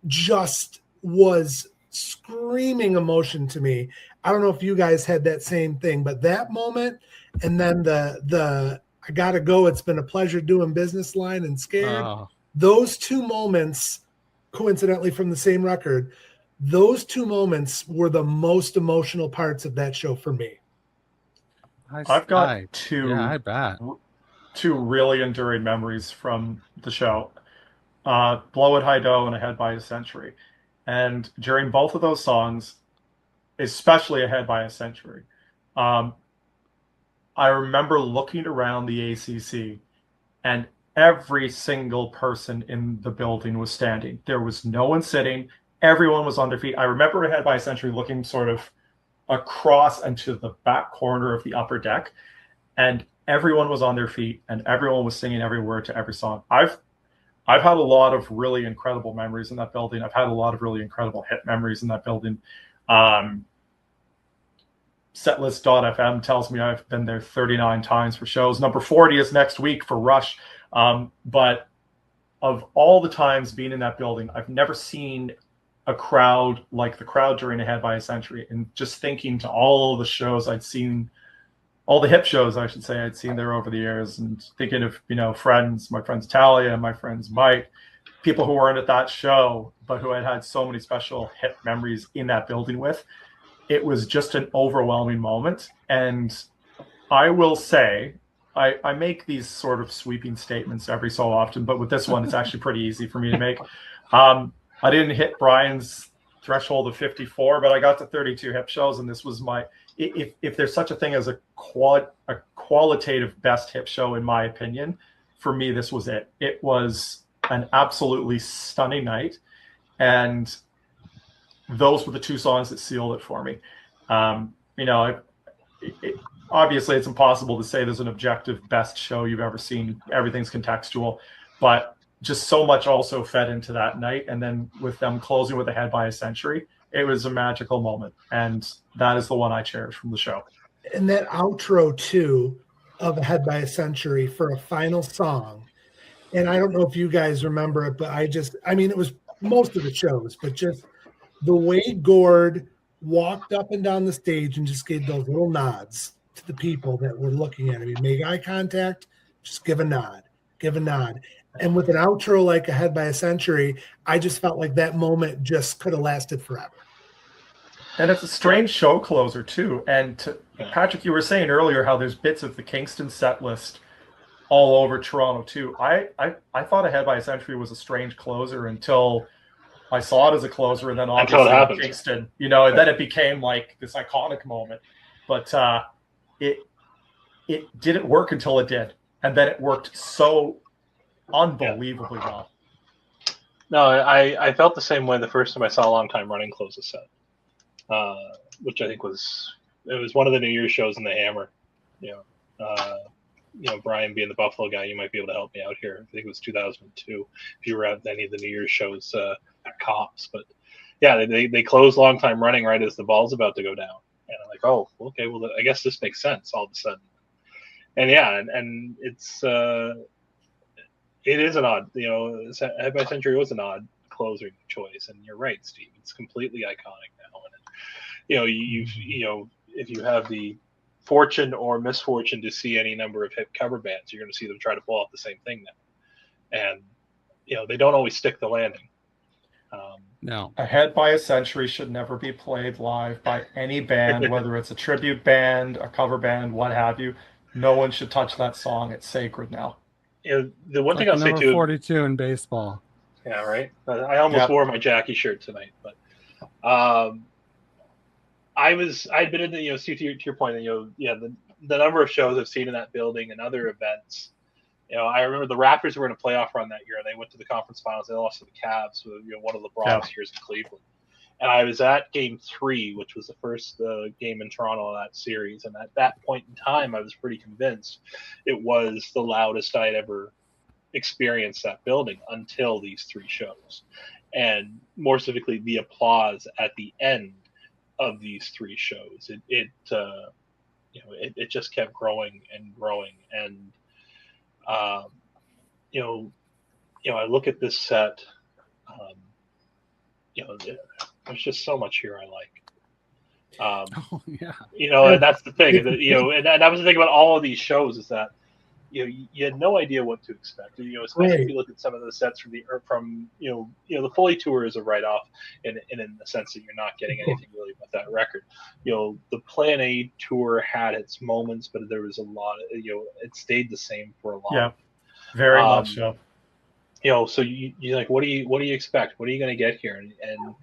just was screaming emotion to me. I don't know if you guys had that same thing, but that moment, and then the I gotta go, it's been a pleasure doing business line and Scared. Those 2 moments, coincidentally from the same record, those 2 moments were the most emotional parts of that show for me. I've got two. Yeah, I bet. 2 really enduring memories from the show. Blow It High Dough and Ahead by a Century. And during both of those songs, especially Ahead by a Century, I remember looking around the ACC, and every single person in the building was standing. There was no one sitting. Everyone was on their feet. I remember Ahead by a Century looking sort of across into the back corner of the upper deck, and everyone was on their feet, and everyone was singing every word to every song. I've had a lot of really incredible memories in that building. I've had a lot of really incredible hit memories in that building. Setlist.fm tells me I've been there 39 times for shows. Number 40 is next week for Rush. But of all the times being in that building, I've never seen a crowd like the crowd during Ahead by a Century. And just thinking to all the shows I'd seen, all the hip shows, I should say, I'd seen there over the years, and thinking of, friends, my friends Talia, my friends Mike, people who weren't at that show, but who I'd had so many special hip memories in that building with. It was just an overwhelming moment. And I will say, I make these sort of sweeping statements every so often, but with this one, it's actually pretty easy for me to make. I didn't hit Brian's threshold of 54, but I got to 32 hip shows, and this was my, if there's such a thing as a qualitative best hip show, in my opinion, for me, this was it. It was an absolutely stunning night, and those were the 2 songs that sealed it for me. Obviously, it's impossible to say there's an objective best show you've ever seen. Everything's contextual, but just so much also fed into that night. And then with them closing with Ahead by a Century, it was a magical moment. And that is the one I cherish from the show. And that outro, too, of Ahead by a Century for a final song. And I don't know if you guys remember it, but it was most of the shows, but just the way Gord walked up and down the stage and just gave those little nods to the people that were looking at him. He made eye contact, just give a nod. And with an outro like Ahead by a Century, I just felt like that moment just could have lasted forever. And it's a strange show closer, too. And Patrick, you were saying earlier how there's bits of the Kingston set list all over Toronto, too. I thought Ahead by a Century was a strange closer until I saw it as a closer, and then obviously Kingston, and then it became like this iconic moment. But it didn't work until it did. And then it worked so unbelievably well. No, I felt the same way the first time I saw a Long Time Running close a set, which I think was one of the New Year's shows in the Hammer. Brian being the Buffalo guy, you might be able to help me out here. I think it was 2002. If you were at any of the New Year's shows at Cops, but yeah, they closed Long Time Running right as the ball's about to go down, and I'm like, oh, okay, well, I guess this makes sense all of a sudden. And yeah, and it's it is an odd, Ahead by a Century was an odd closing choice, and you're right, Steve. It's completely iconic now, and if you have the fortune or misfortune to see any number of hip cover bands. You're going to see them try to pull off the same thing now, and they don't always stick the landing. No. Ahead by a Century should never be played live by any band, whether it's a tribute band, a cover band, what have you. No one should touch that song. It's sacred now. The one thing I'll say number too. 42 in baseball. Yeah, right. I almost wore my Jackie shirt tonight, but I'd been in the to your point, the number of shows I've seen in that building and other events. I remember the Raptors were in a playoff run that year, and they went to the conference finals. They lost to the Cavs with one of LeBron's years in Cleveland. And I was at Game 3, which was the first game in Toronto of that series. And at that point in time, I was pretty convinced it was the loudest I'd ever experienced that building until these 3 shows. And more specifically, the applause at the end of these 3 shows. It just kept growing and growing. And I look at this set. There's just so much here I like. And that's the thing. And that was the thing about all of these shows is that you had no idea what to expect. Especially if you look at some of the sets from the Foley tour is a write-off, in the sense that you're not getting anything really with that record. The Plan A tour had its moments, but there was a lot of, it stayed the same for a lot. Yeah, very much so. So you're like, what do you expect? What are you going to get here? And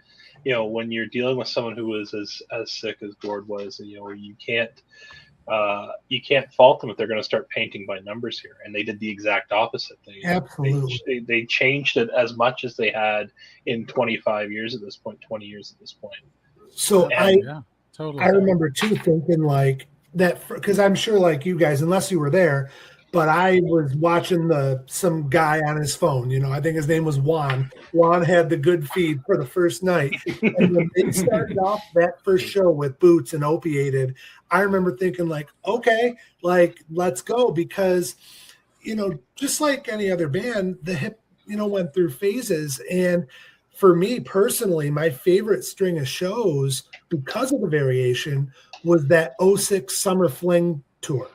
when you're dealing with someone who is as sick as Gord was, you can't fault them if they're going to start painting by numbers here. And they did the exact opposite. They changed it as much as they had in 25 years at this point, 20 years at this point. So totally. I remember too thinking like that, because I'm sure like you guys, unless you were there, but I was watching some guy on his phone. I think his name was Juan. Juan had the good feed for the first night. And when they started off that first show with Boots and Opiated, I remember thinking like, okay, like let's go, because just like any other band, the hip went through phases. And for me personally, my favorite string of shows because of the variation was that 06 Summer Fling tour.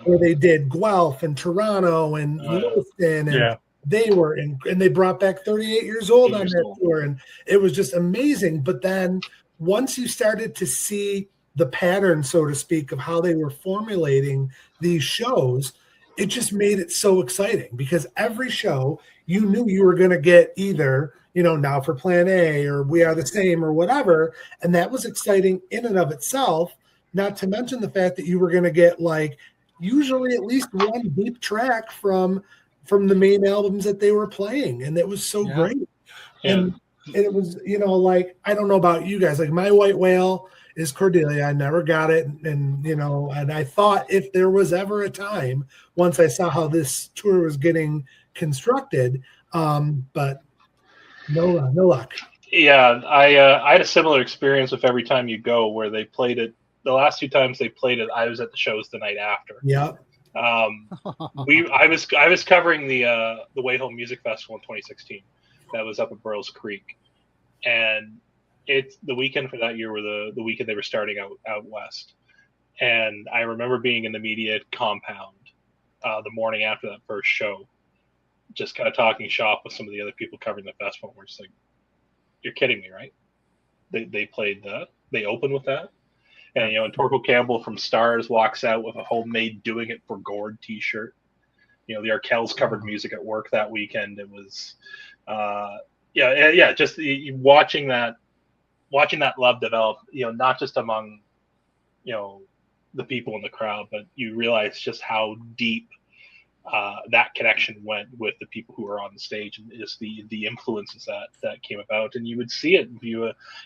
Where they did Guelph and Toronto and Lewiston, and they were and they brought back 38 years old on that tour, and it was just amazing. But then once you started to see the pattern, so to speak, of how they were formulating these shows, it just made it so exciting, because every show you knew you were going to get either Now for Plan A or We Are the Same or whatever, and that was exciting in and of itself. Not to mention the fact that you were going to get like usually at least one deep track from the main albums that they were playing, and it was so great. And it was like, I don't know about you guys, like my white whale is Cordelia. I never got it, and and I thought if there was ever a time, once I saw how this tour was getting constructed, but no luck. I had a similar experience with Every Time You Go, where they played it. The last 2 times they played it, I was at the shows the night after. Yeah. I was covering the Way Home Music Festival in 2016. That was up at Burroughs Creek, and it's the weekend for that year were the weekend they were starting out west. And I remember being in the media compound the morning after that first show, just kind of talking shop with some of the other people covering the festival. We're just like, "You're kidding me, right?" They played that. They opened with that. And and Torkel Campbell from Stars walks out with a homemade "Doing It for Gord" T-shirt. The Arkells covered music at work that weekend. It was, just watching that love develop. Not just among, the people in the crowd, but you realize just how deep that connection went with the people who were on the stage, and just the influences that came about. And you would see it.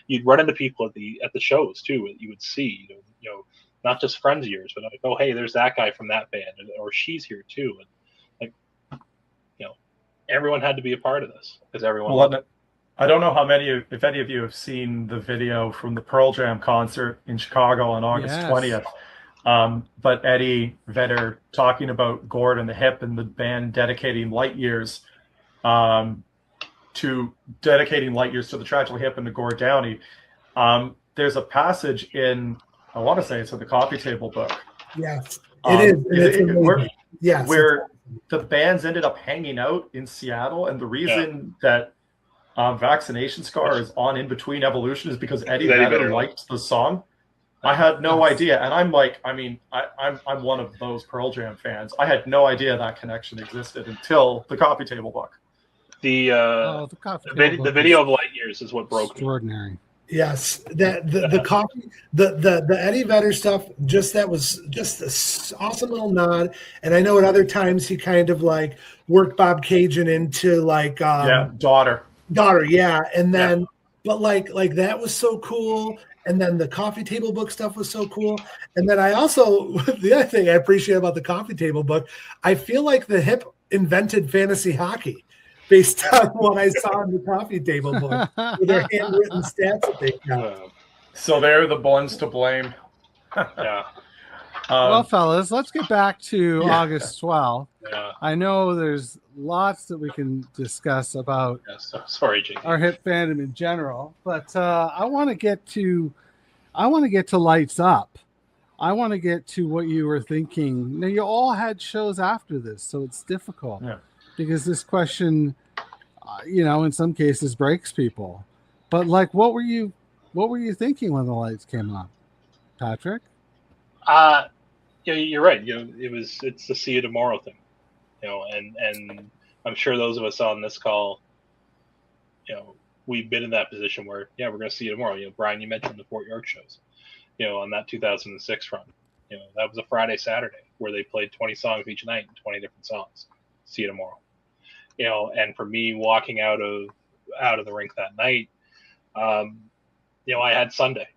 You'd run into people at the shows too. You would see, not just friends of yours, but like, oh, hey, there's that guy from that band, or she's here too. And like, everyone had to be a part of this, because everyone. Well, I don't know if any of you have seen the video from the Pearl Jam concert in Chicago on August 20th. But Eddie Vedder talking about Gord and the Hip and the band dedicating light years to the Tragically Hip and to Gord Downey. There's a passage in, I want to say it's in the Coffee Table book, Yes, it is. And it's amazing. Yes, where the bands ended up hanging out in Seattle, and the reason that Vaccination Scar is on In Between Evolution is because Eddie Vedder liked the song. I had no idea, and I'm like, I mean, I'm one of those Pearl Jam fans. I had no idea that connection existed until the coffee table book. The video of Light Years is what broke extraordinary. me. Yes, the coffee, the Eddie Vedder stuff, that was just this awesome little nod. And I know at other times he kind of like worked Bob Cajun into like daughter, yeah, and then but like that was so cool. And then the coffee table book stuff was so cool. And then I also the other thing I appreciate about the coffee table book, I feel like the Hip invented fantasy hockey, based on what I saw in the coffee table book with their handwritten stats that they got. So they're the ones to blame. Yeah. Well, fellas, let's get back to August 12th. Yeah. I know there's lots that we can discuss about sorry, Jake. our Hip fandom in general, but I want to get to Lights Up. I want to get to what you were thinking. Now, you all had shows after this, so it's difficult. Yeah. Because this question, in some cases breaks people. But like, what were you thinking when the lights came on, Patrick? You're right. It's the see you tomorrow thing, and I'm sure those of us on this call, we've been in that position where, we're going to see you tomorrow. Brian, you mentioned the Fort York shows, on that 2006 run, that was a Friday, Saturday where they played 20 songs each night and 20 different songs. See you tomorrow. And for me walking out of the rink that night, I had Sunday.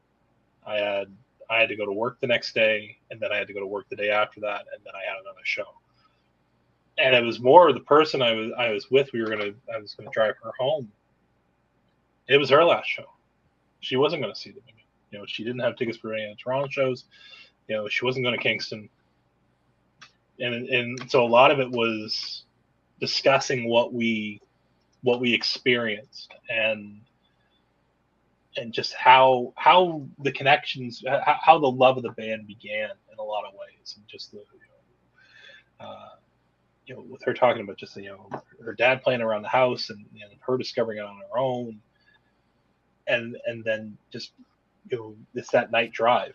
I had to go to work the next day, and then I had to go to work the day after that, and then I had another show. And it was more the person I was with. I was gonna drive her home. It was her last show. She wasn't gonna see them again. She didn't have tickets for any of the Toronto shows. She wasn't going to Kingston. And so a lot of it was discussing what we experienced and just how the connections, how the love of the band began in a lot of ways, and just with her talking about just her dad playing around the house and her discovering it on her own, and then just it's that night drive.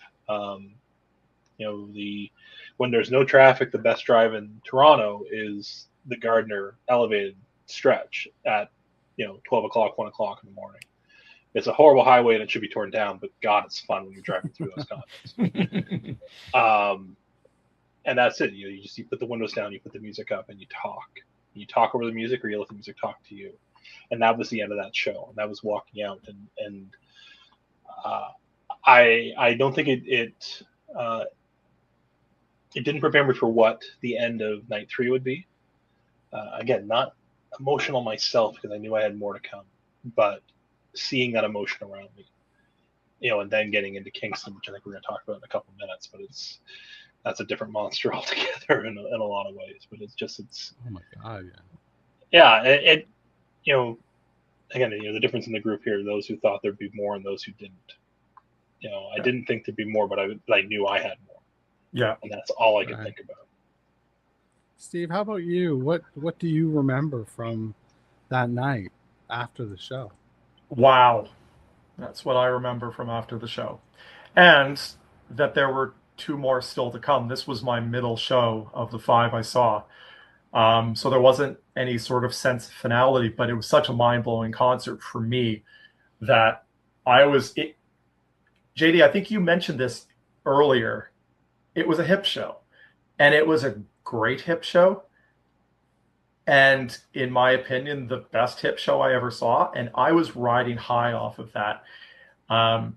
When there's no traffic, the best drive in Toronto is the Gardner elevated stretch at 12 o'clock, 1 o'clock in the morning. It's a horrible highway and it should be torn down, but God, it's fun when you're driving through those condos. And that's it. You put the windows down, you put the music up, and you talk. You talk over the music, or you let the music talk to you. And that was the end of that show. And that was walking out. And I don't think it didn't prepare me for what the end of night 3 would be. Again, not emotional myself because I knew I had more to come, but seeing that emotion around me, and then getting into Kingston, which I think we're going to talk about in a couple of minutes, but that's a different monster altogether in a lot of ways. But it's oh my God, again, the difference in the group here, those who thought there'd be more and those who didn't. I didn't think there'd be more, but I knew I had more. Yeah, and that's all I could think about. Steve, how about you? What do you remember from that night after the show? Wow, that's what I remember from after the show, and that there were 2 more still to come. This was my middle show of the 5 I saw, so there wasn't any sort of sense of finality, but it was such a mind-blowing concert for me that JD, I think you mentioned this earlier. It was a Hip show, and it was a great Hip show. And in my opinion, the best Hip show I ever saw. And I was riding high off of that. I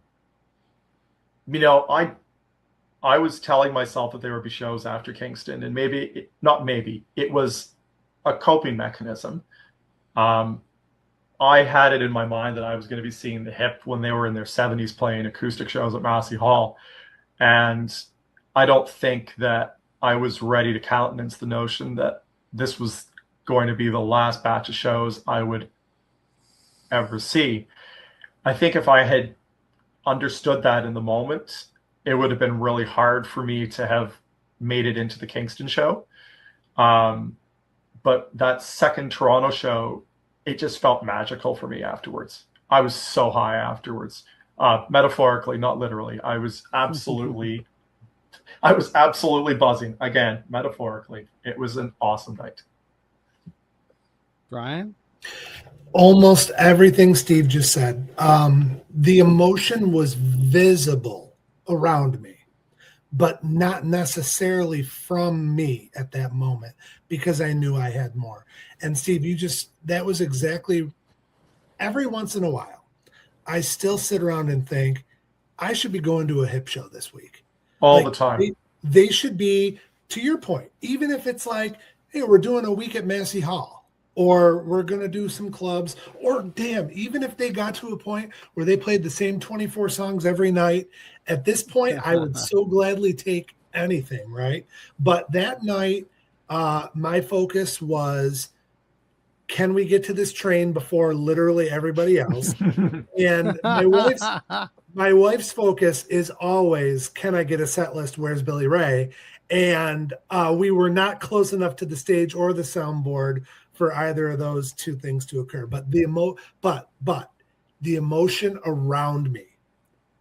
was telling myself that there would be shows after Kingston, and it was a coping mechanism. I had it in my mind that I was going to be seeing the Hip when they were in their 70s playing acoustic shows at Massey Hall. And I don't think that I was ready to countenance the notion that this was going to be the last batch of shows I would ever see. I think if I had understood that in the moment, it would have been really hard for me to have made it into the Kingston show. But that second Toronto show, it just felt magical for me afterwards. I was so high afterwards, metaphorically, not literally. I was absolutely buzzing. Again, metaphorically. It was an awesome night. Brian? Almost everything Steve just said. The emotion was visible around me, but not necessarily from me at that moment, because I knew I had more. And Steve, that was exactly, every once in a while, I still sit around and think, I should be going to a hip show this week. All the time. They should be, to your point, even if it's like, hey, we're doing a week at Massey Hall, or we're going to do some clubs, or damn, even if they got to a point where they played the same 24 songs every night, at this point, I would so gladly take anything, right? But that night, my focus was, can we get to this train before literally everybody else? And my wife's focus is always, can I get a set list? Where's Billy Ray? And we were not close enough to the stage or the soundboard for either of those two things to occur. But the emotion around me,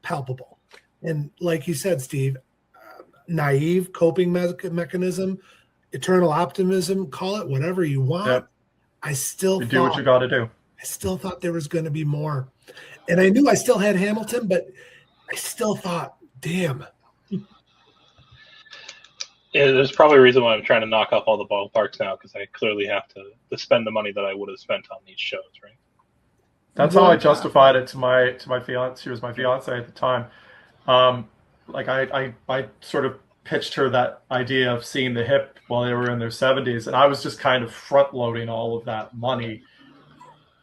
palpable. And like you said, Steve, naive coping mechanism, eternal optimism, call it whatever you want. Yep. I still do what you got to do. I still thought there was going to be more. And I knew I still had Hamilton, but I still thought, damn. Yeah, there's probably a reason why I'm trying to knock off all the ballparks now, because I clearly have to spend the money that I would have spent on these shows, right? That's how I justified it to my fiance. She was my fiance at the time. I sort of pitched her that idea of seeing the Hip while they were in their 70s, and I was just kind of front loading all of that money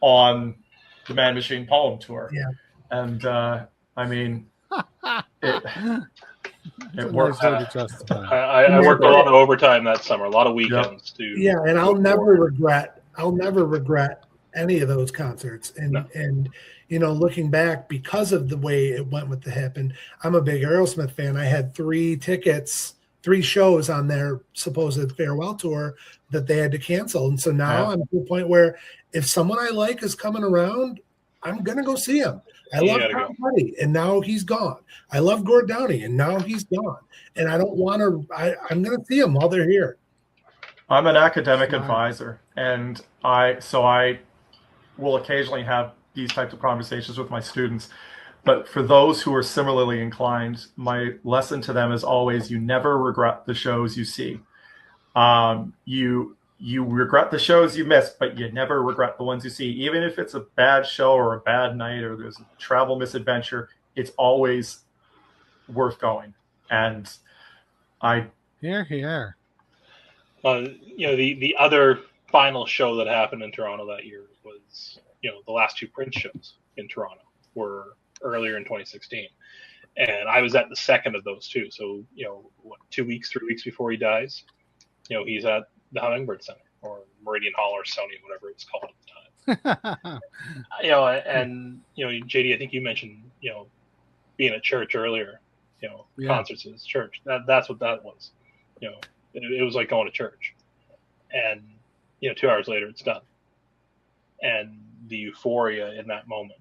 on the Man Machine Poem Tour. Yeah. And I mean, it worked. I worked a lot of overtime that summer, a lot of weekends too. Yeah, and I'll never regret any of those concerts. And you know, looking back, because of the way it went with the Hip, and I'm a big Aerosmith fan, I had 3 shows on their supposed farewell tour that they had to cancel. And so now I'm to the point where if someone I like is coming around, I'm going to go see him. I love Tom Petty, and now he's gone. I love Gord Downie, and now he's gone. And I don't want to I'm going to see him while they're here. I'm an academic advisor, and I will occasionally have these types of conversations with my students. But for those who are similarly inclined, my lesson to them is always, you never regret the shows you see. You regret the shows you missed, but you never regret the ones you see. Even if it's a bad show or a bad night or there's a travel misadventure, it's always worth going. And Here. The other final show that happened in Toronto that year was, the last 2 Prince shows in Toronto were earlier in 2016. And I was at the second of those 2. So, 3 weeks before he dies, he's at the Hummingbird Center or Meridian Hall or Sony, whatever it was called at the time. And JD, I think you mentioned, being at church earlier, concerts in his church. That's what that was. It was like going to church. And, 2 hours later, it's done. And the euphoria in that moment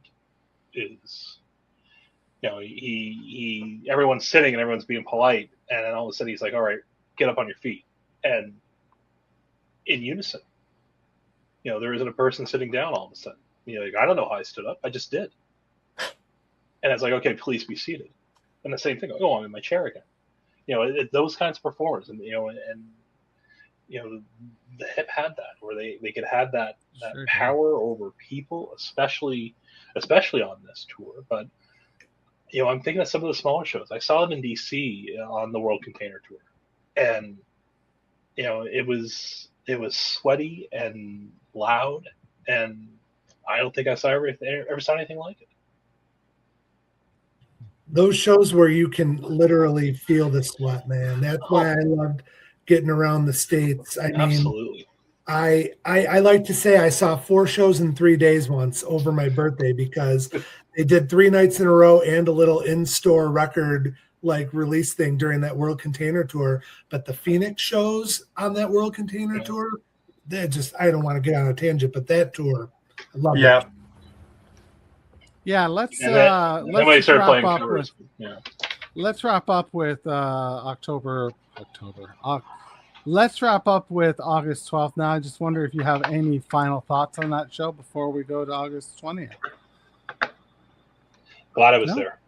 is, everyone's sitting and everyone's being polite. And then all of a sudden he's like, all right, get up on your feet. And in unison, there isn't a person sitting down all of a sudden. I don't know how I stood up. I just did. And it's like, okay, please be seated. And the same thing. Oh, I'm in my chair again. Those kinds of performers, and the Hip had that, where they could have that power over people, especially on this tour. But I'm thinking of some of the smaller shows. I saw them in DC on the World Container Tour, and it was sweaty and loud, and I don't think I ever saw anything like it. Those shows where you can literally feel the sweat, man. That's why I loved getting around the States. I mean, absolutely. I like to say I saw 4 shows in 3 days once over my birthday, because they did 3 nights in a row and a little in-store record like release thing during that World Container Tour, but the Phoenix shows on that World Container Tour, they just, I don't want to get on a tangent, but that tour, I love that. Yeah, let's Nobody started wrap playing up covers. with let's wrap up with let's wrap up with August 12th. Now I just wonder if you have any final thoughts on that show before we go to August 20th. Glad I was there.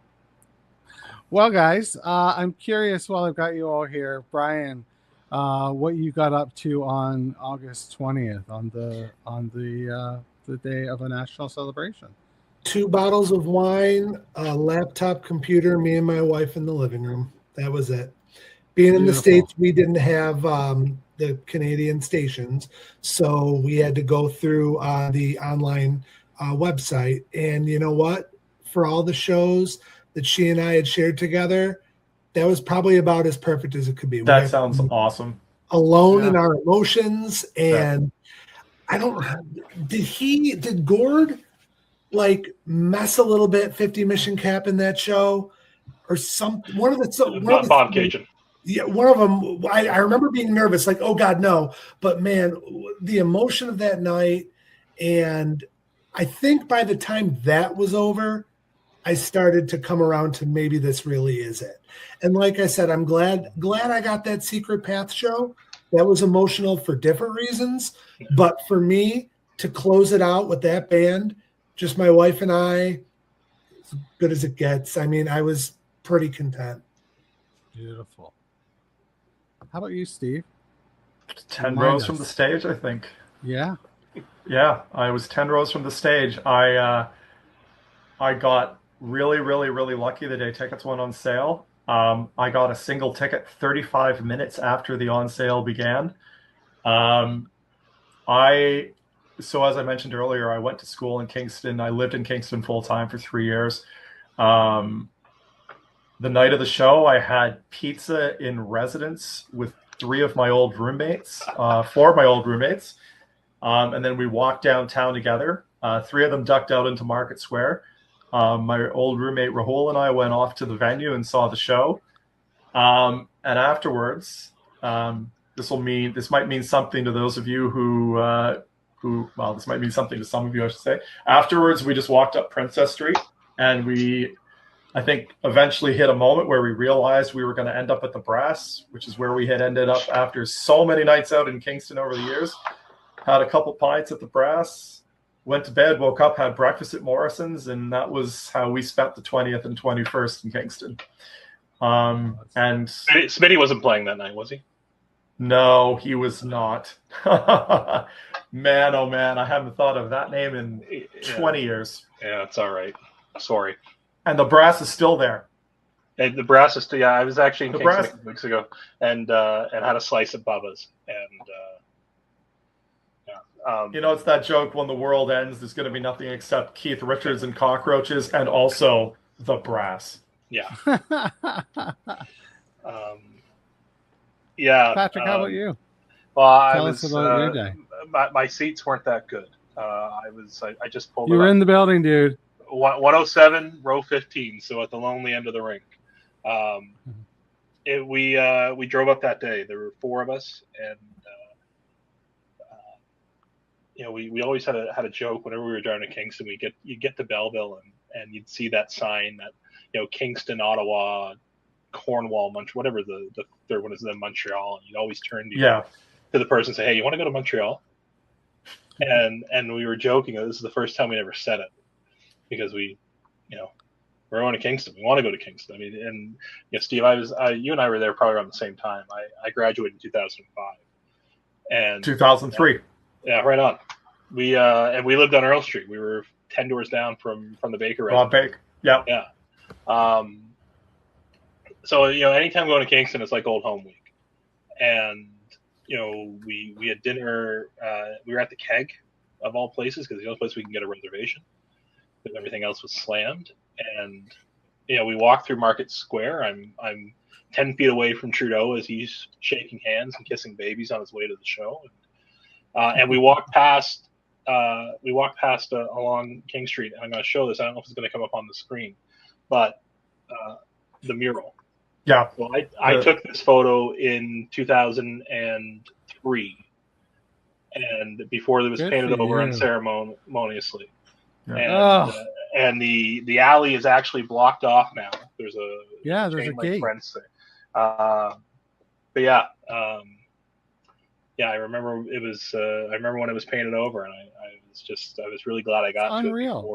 Well, guys, I'm curious while I've got you all here, Brian, what you got up to on August 20th on the day of a national celebration. 2 bottles of wine, a laptop computer, me and my wife in the living room. That was it. Being in the States, we didn't have the Canadian stations, so we had to go through the online website. And you know what? For all the shows that she and I had shared together, that was probably about as perfect as it could be. That sounds awesome. Alone in our emotions, and did Gord like mess a little bit 50 Mission Cap in that show or something? Bob Cajun. Yeah, one of them, I remember being nervous, like, oh God, no. But man, the emotion of that night, and I think by the time that was over, I started to come around to maybe this really is it. And like I said, I'm glad I got that Secret Path show. That was emotional for different reasons. But for me, to close it out with that band, just my wife and I, as good as it gets. I mean, I was pretty content. Beautiful. How about you, Steve? 10 rows from the stage, I think. Yeah. Yeah, I was 10 rows from the stage. I got really, really, really lucky the day tickets went on sale. I got a single ticket 35 minutes after the on sale began. So as I mentioned earlier, I went to school in Kingston. I lived in Kingston full time for 3 years. The night of the show, I had pizza in residence with 4 of my old roommates. And then we walked downtown together. 3 of them ducked out into Market Square. My old roommate Rahul and I went off to the venue and saw the show. And afterwards, this might mean something to those of you well, this might mean something to some of you, I should say. Afterwards, we just walked up Princess Street, and I think eventually hit a moment where we realized we were going to end up at the Brass, which is where we had ended up after so many nights out in Kingston over the years. Had a couple pints at the Brass, went to bed, woke up, had breakfast at Morrison's, and that was how we spent the 20th and 21st in Kingston. And Smitty wasn't playing that night, was he? No, he was not. Man, oh man, I haven't thought of that name in 20 years. Yeah, it's all right. Sorry. And the Brass is still there. And the Brass is still, I was actually in Kingston a couple weeks ago and had a slice of Bubba's. And it's that joke, when the world ends, there's going to be nothing except Keith Richards and cockroaches, and also the Brass. Yeah. Yeah. Patrick, how about you? Well, Tell us about your day. My seats weren't that good. I just pulled. You were in the building, dude. 107, row 15, so at the lonely end of the rink. We drove up that day. There were 4 of us, and we always had a joke whenever we were driving to Kingston. You'd get to Belleville, and you'd see that sign that Kingston, Ottawa, Cornwall, whatever the third one is, in Montreal, and you'd always turn to the person and say, "Hey, you want to go to Montreal?" And we were joking that this is the first time we ever said it, because we're going to Kingston. We want to go to Kingston. I mean, and Steve, you and I were there probably around the same time. I graduated in 2005, and 2003. Yeah, right on. We lived on Earl Street. We were 10 doors down from the Baker. Rob Baker. Yeah. Yeah. So anytime going to Kingston, it's like old home week, and we had dinner. We were at the Keg, of all places, because the only place we can get a reservation. But everything else was slammed, and we walked through Market Square. I'm 10 feet away from Trudeau as he's shaking hands and kissing babies on his way to the show, and we walked past. Along King Street, and I'm going to show this. I don't know if it's going to come up on the screen, but the mural Yeah. Well, I took this photo in 2003, and before it was Good painted for over you. unceremoniously. Yeah. And the alley is actually blocked off now. There's a there's a chain link gate. fence there. But yeah, I remember it was. I remember when it was painted over, and I was really glad I got to Unreal. it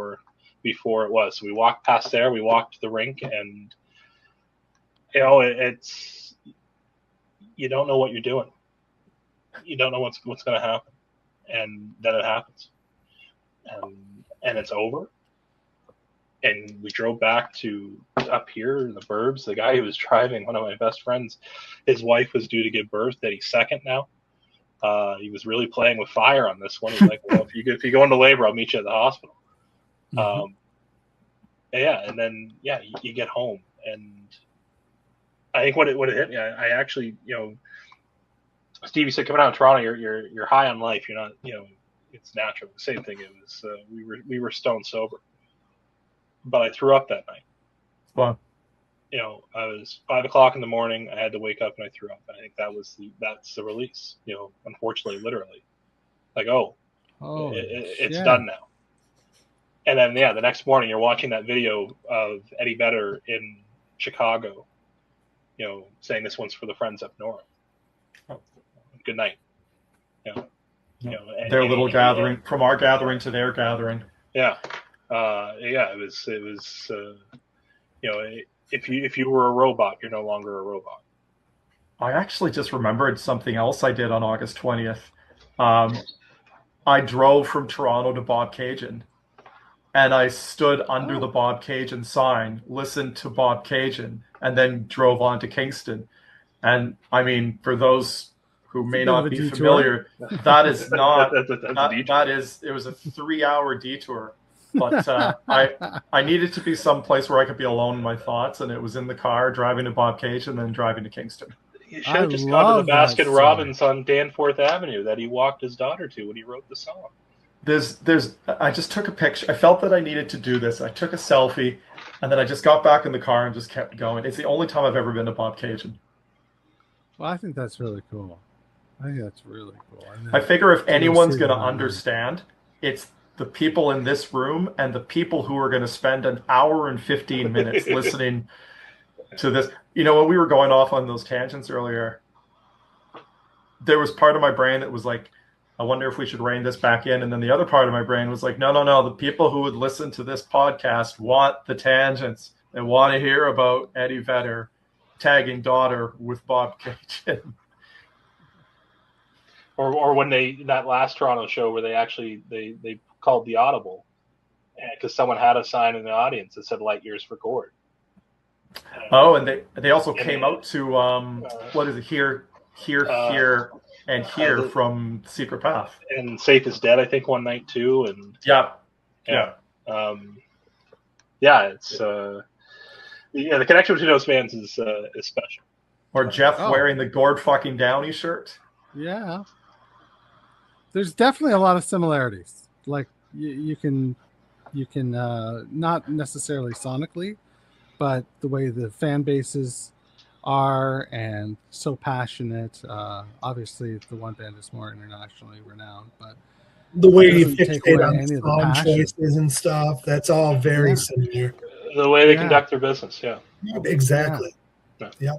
before it was. So we walked past there. We walked to the rink, and it's you don't know what you're doing. You don't know what's going to happen, and then it happens, and it's over. And we drove back to up here in the burbs. The guy who was driving, one of my best friends, his wife was due to give birth at he's second now. He was really playing with fire on this one. He's like, well, if you go into labor, I'll meet you at the hospital. And then you get home, and I think what it hit me, I actually, Stevie said, coming out of Toronto, you're high on life. You're not, it's natural. The same thing. It was we were stone sober, but I threw up that night. Wow. I was 5 o'clock in the morning. I had to wake up and I threw up. And I think that's the release. Unfortunately, literally, like, it's done now. And then the next morning you're watching that video of Eddie Vedder in Chicago, saying this one's for the friends up north. Good night. Their little gathering, from our gathering to their gathering. Yeah. It was if you were a robot, you're no longer a robot. I actually just remembered something else I did on August 20th. I drove from Toronto to Bobcaygeon, and I stood under the Bobcaygeon sign, listened to Bobcaygeon, and then drove on to Kingston. And I mean, for those who may not be familiar, that is not it was a 3-hour detour. But I needed to be someplace where I could be alone in my thoughts, and it was in the car driving to Bobcaygeon and then driving to Kingston. You should have just gone to the Baskin Robbins on Danforth Avenue that he walked his daughter to when he wrote the song. I just took a picture. I felt that I needed to do this. I took a selfie, and then I just got back in the car and just kept going. It's the only time I've ever been to Bobcaygeon. Well, I think that's really cool. I figure if anyone's going to understand, it's the people in this room and the people who are going to spend an hour and 15 minutes listening to this. When we were going off on those tangents earlier, there was part of my brain that was like, I wonder if we should rein this back in. And then the other part of my brain was like, no. The people who would listen to this podcast want the tangents. They want to hear about Eddie Vedder tagging daughter with Bobcaygeon. Or when that last Toronto show where they actually they called the audible because someone had a sign in the audience that said light years for Gord. And they also came out to what is it, here and here from Secret Path, and Safe is Dead, I think, one night too, and it's the connection between those bands is special. Or Jeff wearing the Gord fucking Downey shirt. Yeah, there's definitely a lot of similarities. Like you can not necessarily sonically, but the way the fan bases are and so passionate. Obviously, the one band is more internationally renowned, but the way you fixate on song choices and stuff, that's all very similar. The way they conduct their business, exactly. Yeah.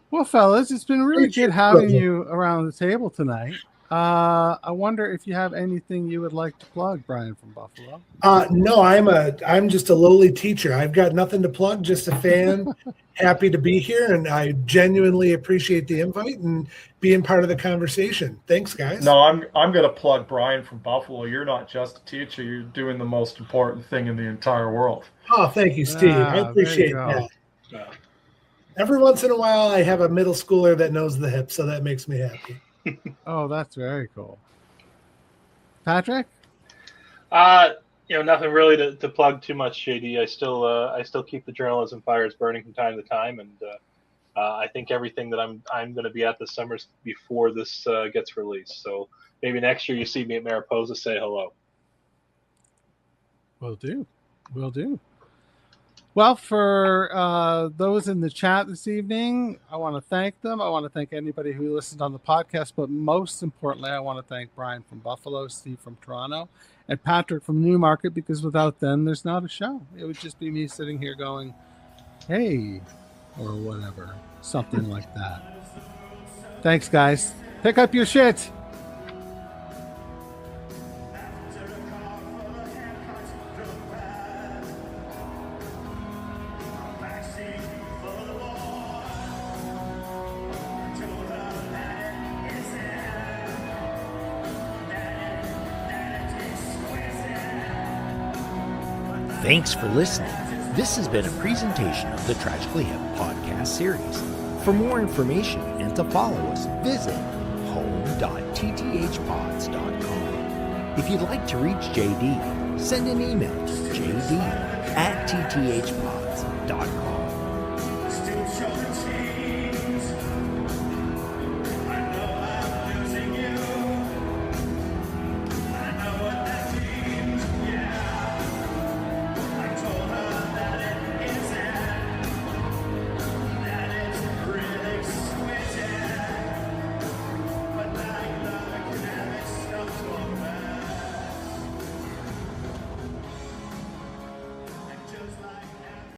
Well, fellas, it's been really good having you around the table tonight. I wonder if you have anything you would like to plug, Brian from Buffalo. No, I'm just a lowly teacher. I've got nothing to plug, just a fan. Happy to be here, and I genuinely appreciate the invite and being part of the conversation. Thanks, guys. No, I'm going to plug Brian from Buffalo. You're not just a teacher. You're doing the most important thing in the entire world. Oh, thank you, Steve. I appreciate that. Every once in a while, I have a middle schooler that knows the hip, so that makes me happy. Oh, that's very cool. Patrick? Nothing really to plug too much, JD. I still keep the journalism fires burning from time to time, and I think everything that I'm going to be at this summer before this gets released. So maybe next year you see me at Mariposa, say hello. Will do. Well, for those in the chat this evening, I want to thank them. I want to thank anybody who listened on the podcast, but most importantly, I want to thank Brian from Buffalo, Steve from Toronto, and Patrick from Newmarket, because without them, there's not a show. It would just be me sitting here going, hey, or whatever, something like that. Thanks, guys. Pick up your shit. Thanks for listening. This has been a presentation of the Tragically Hip podcast series. For more information and to follow us, visit home.tthpods.com. If you'd like to reach JD, send an email to jd@tthpods.com.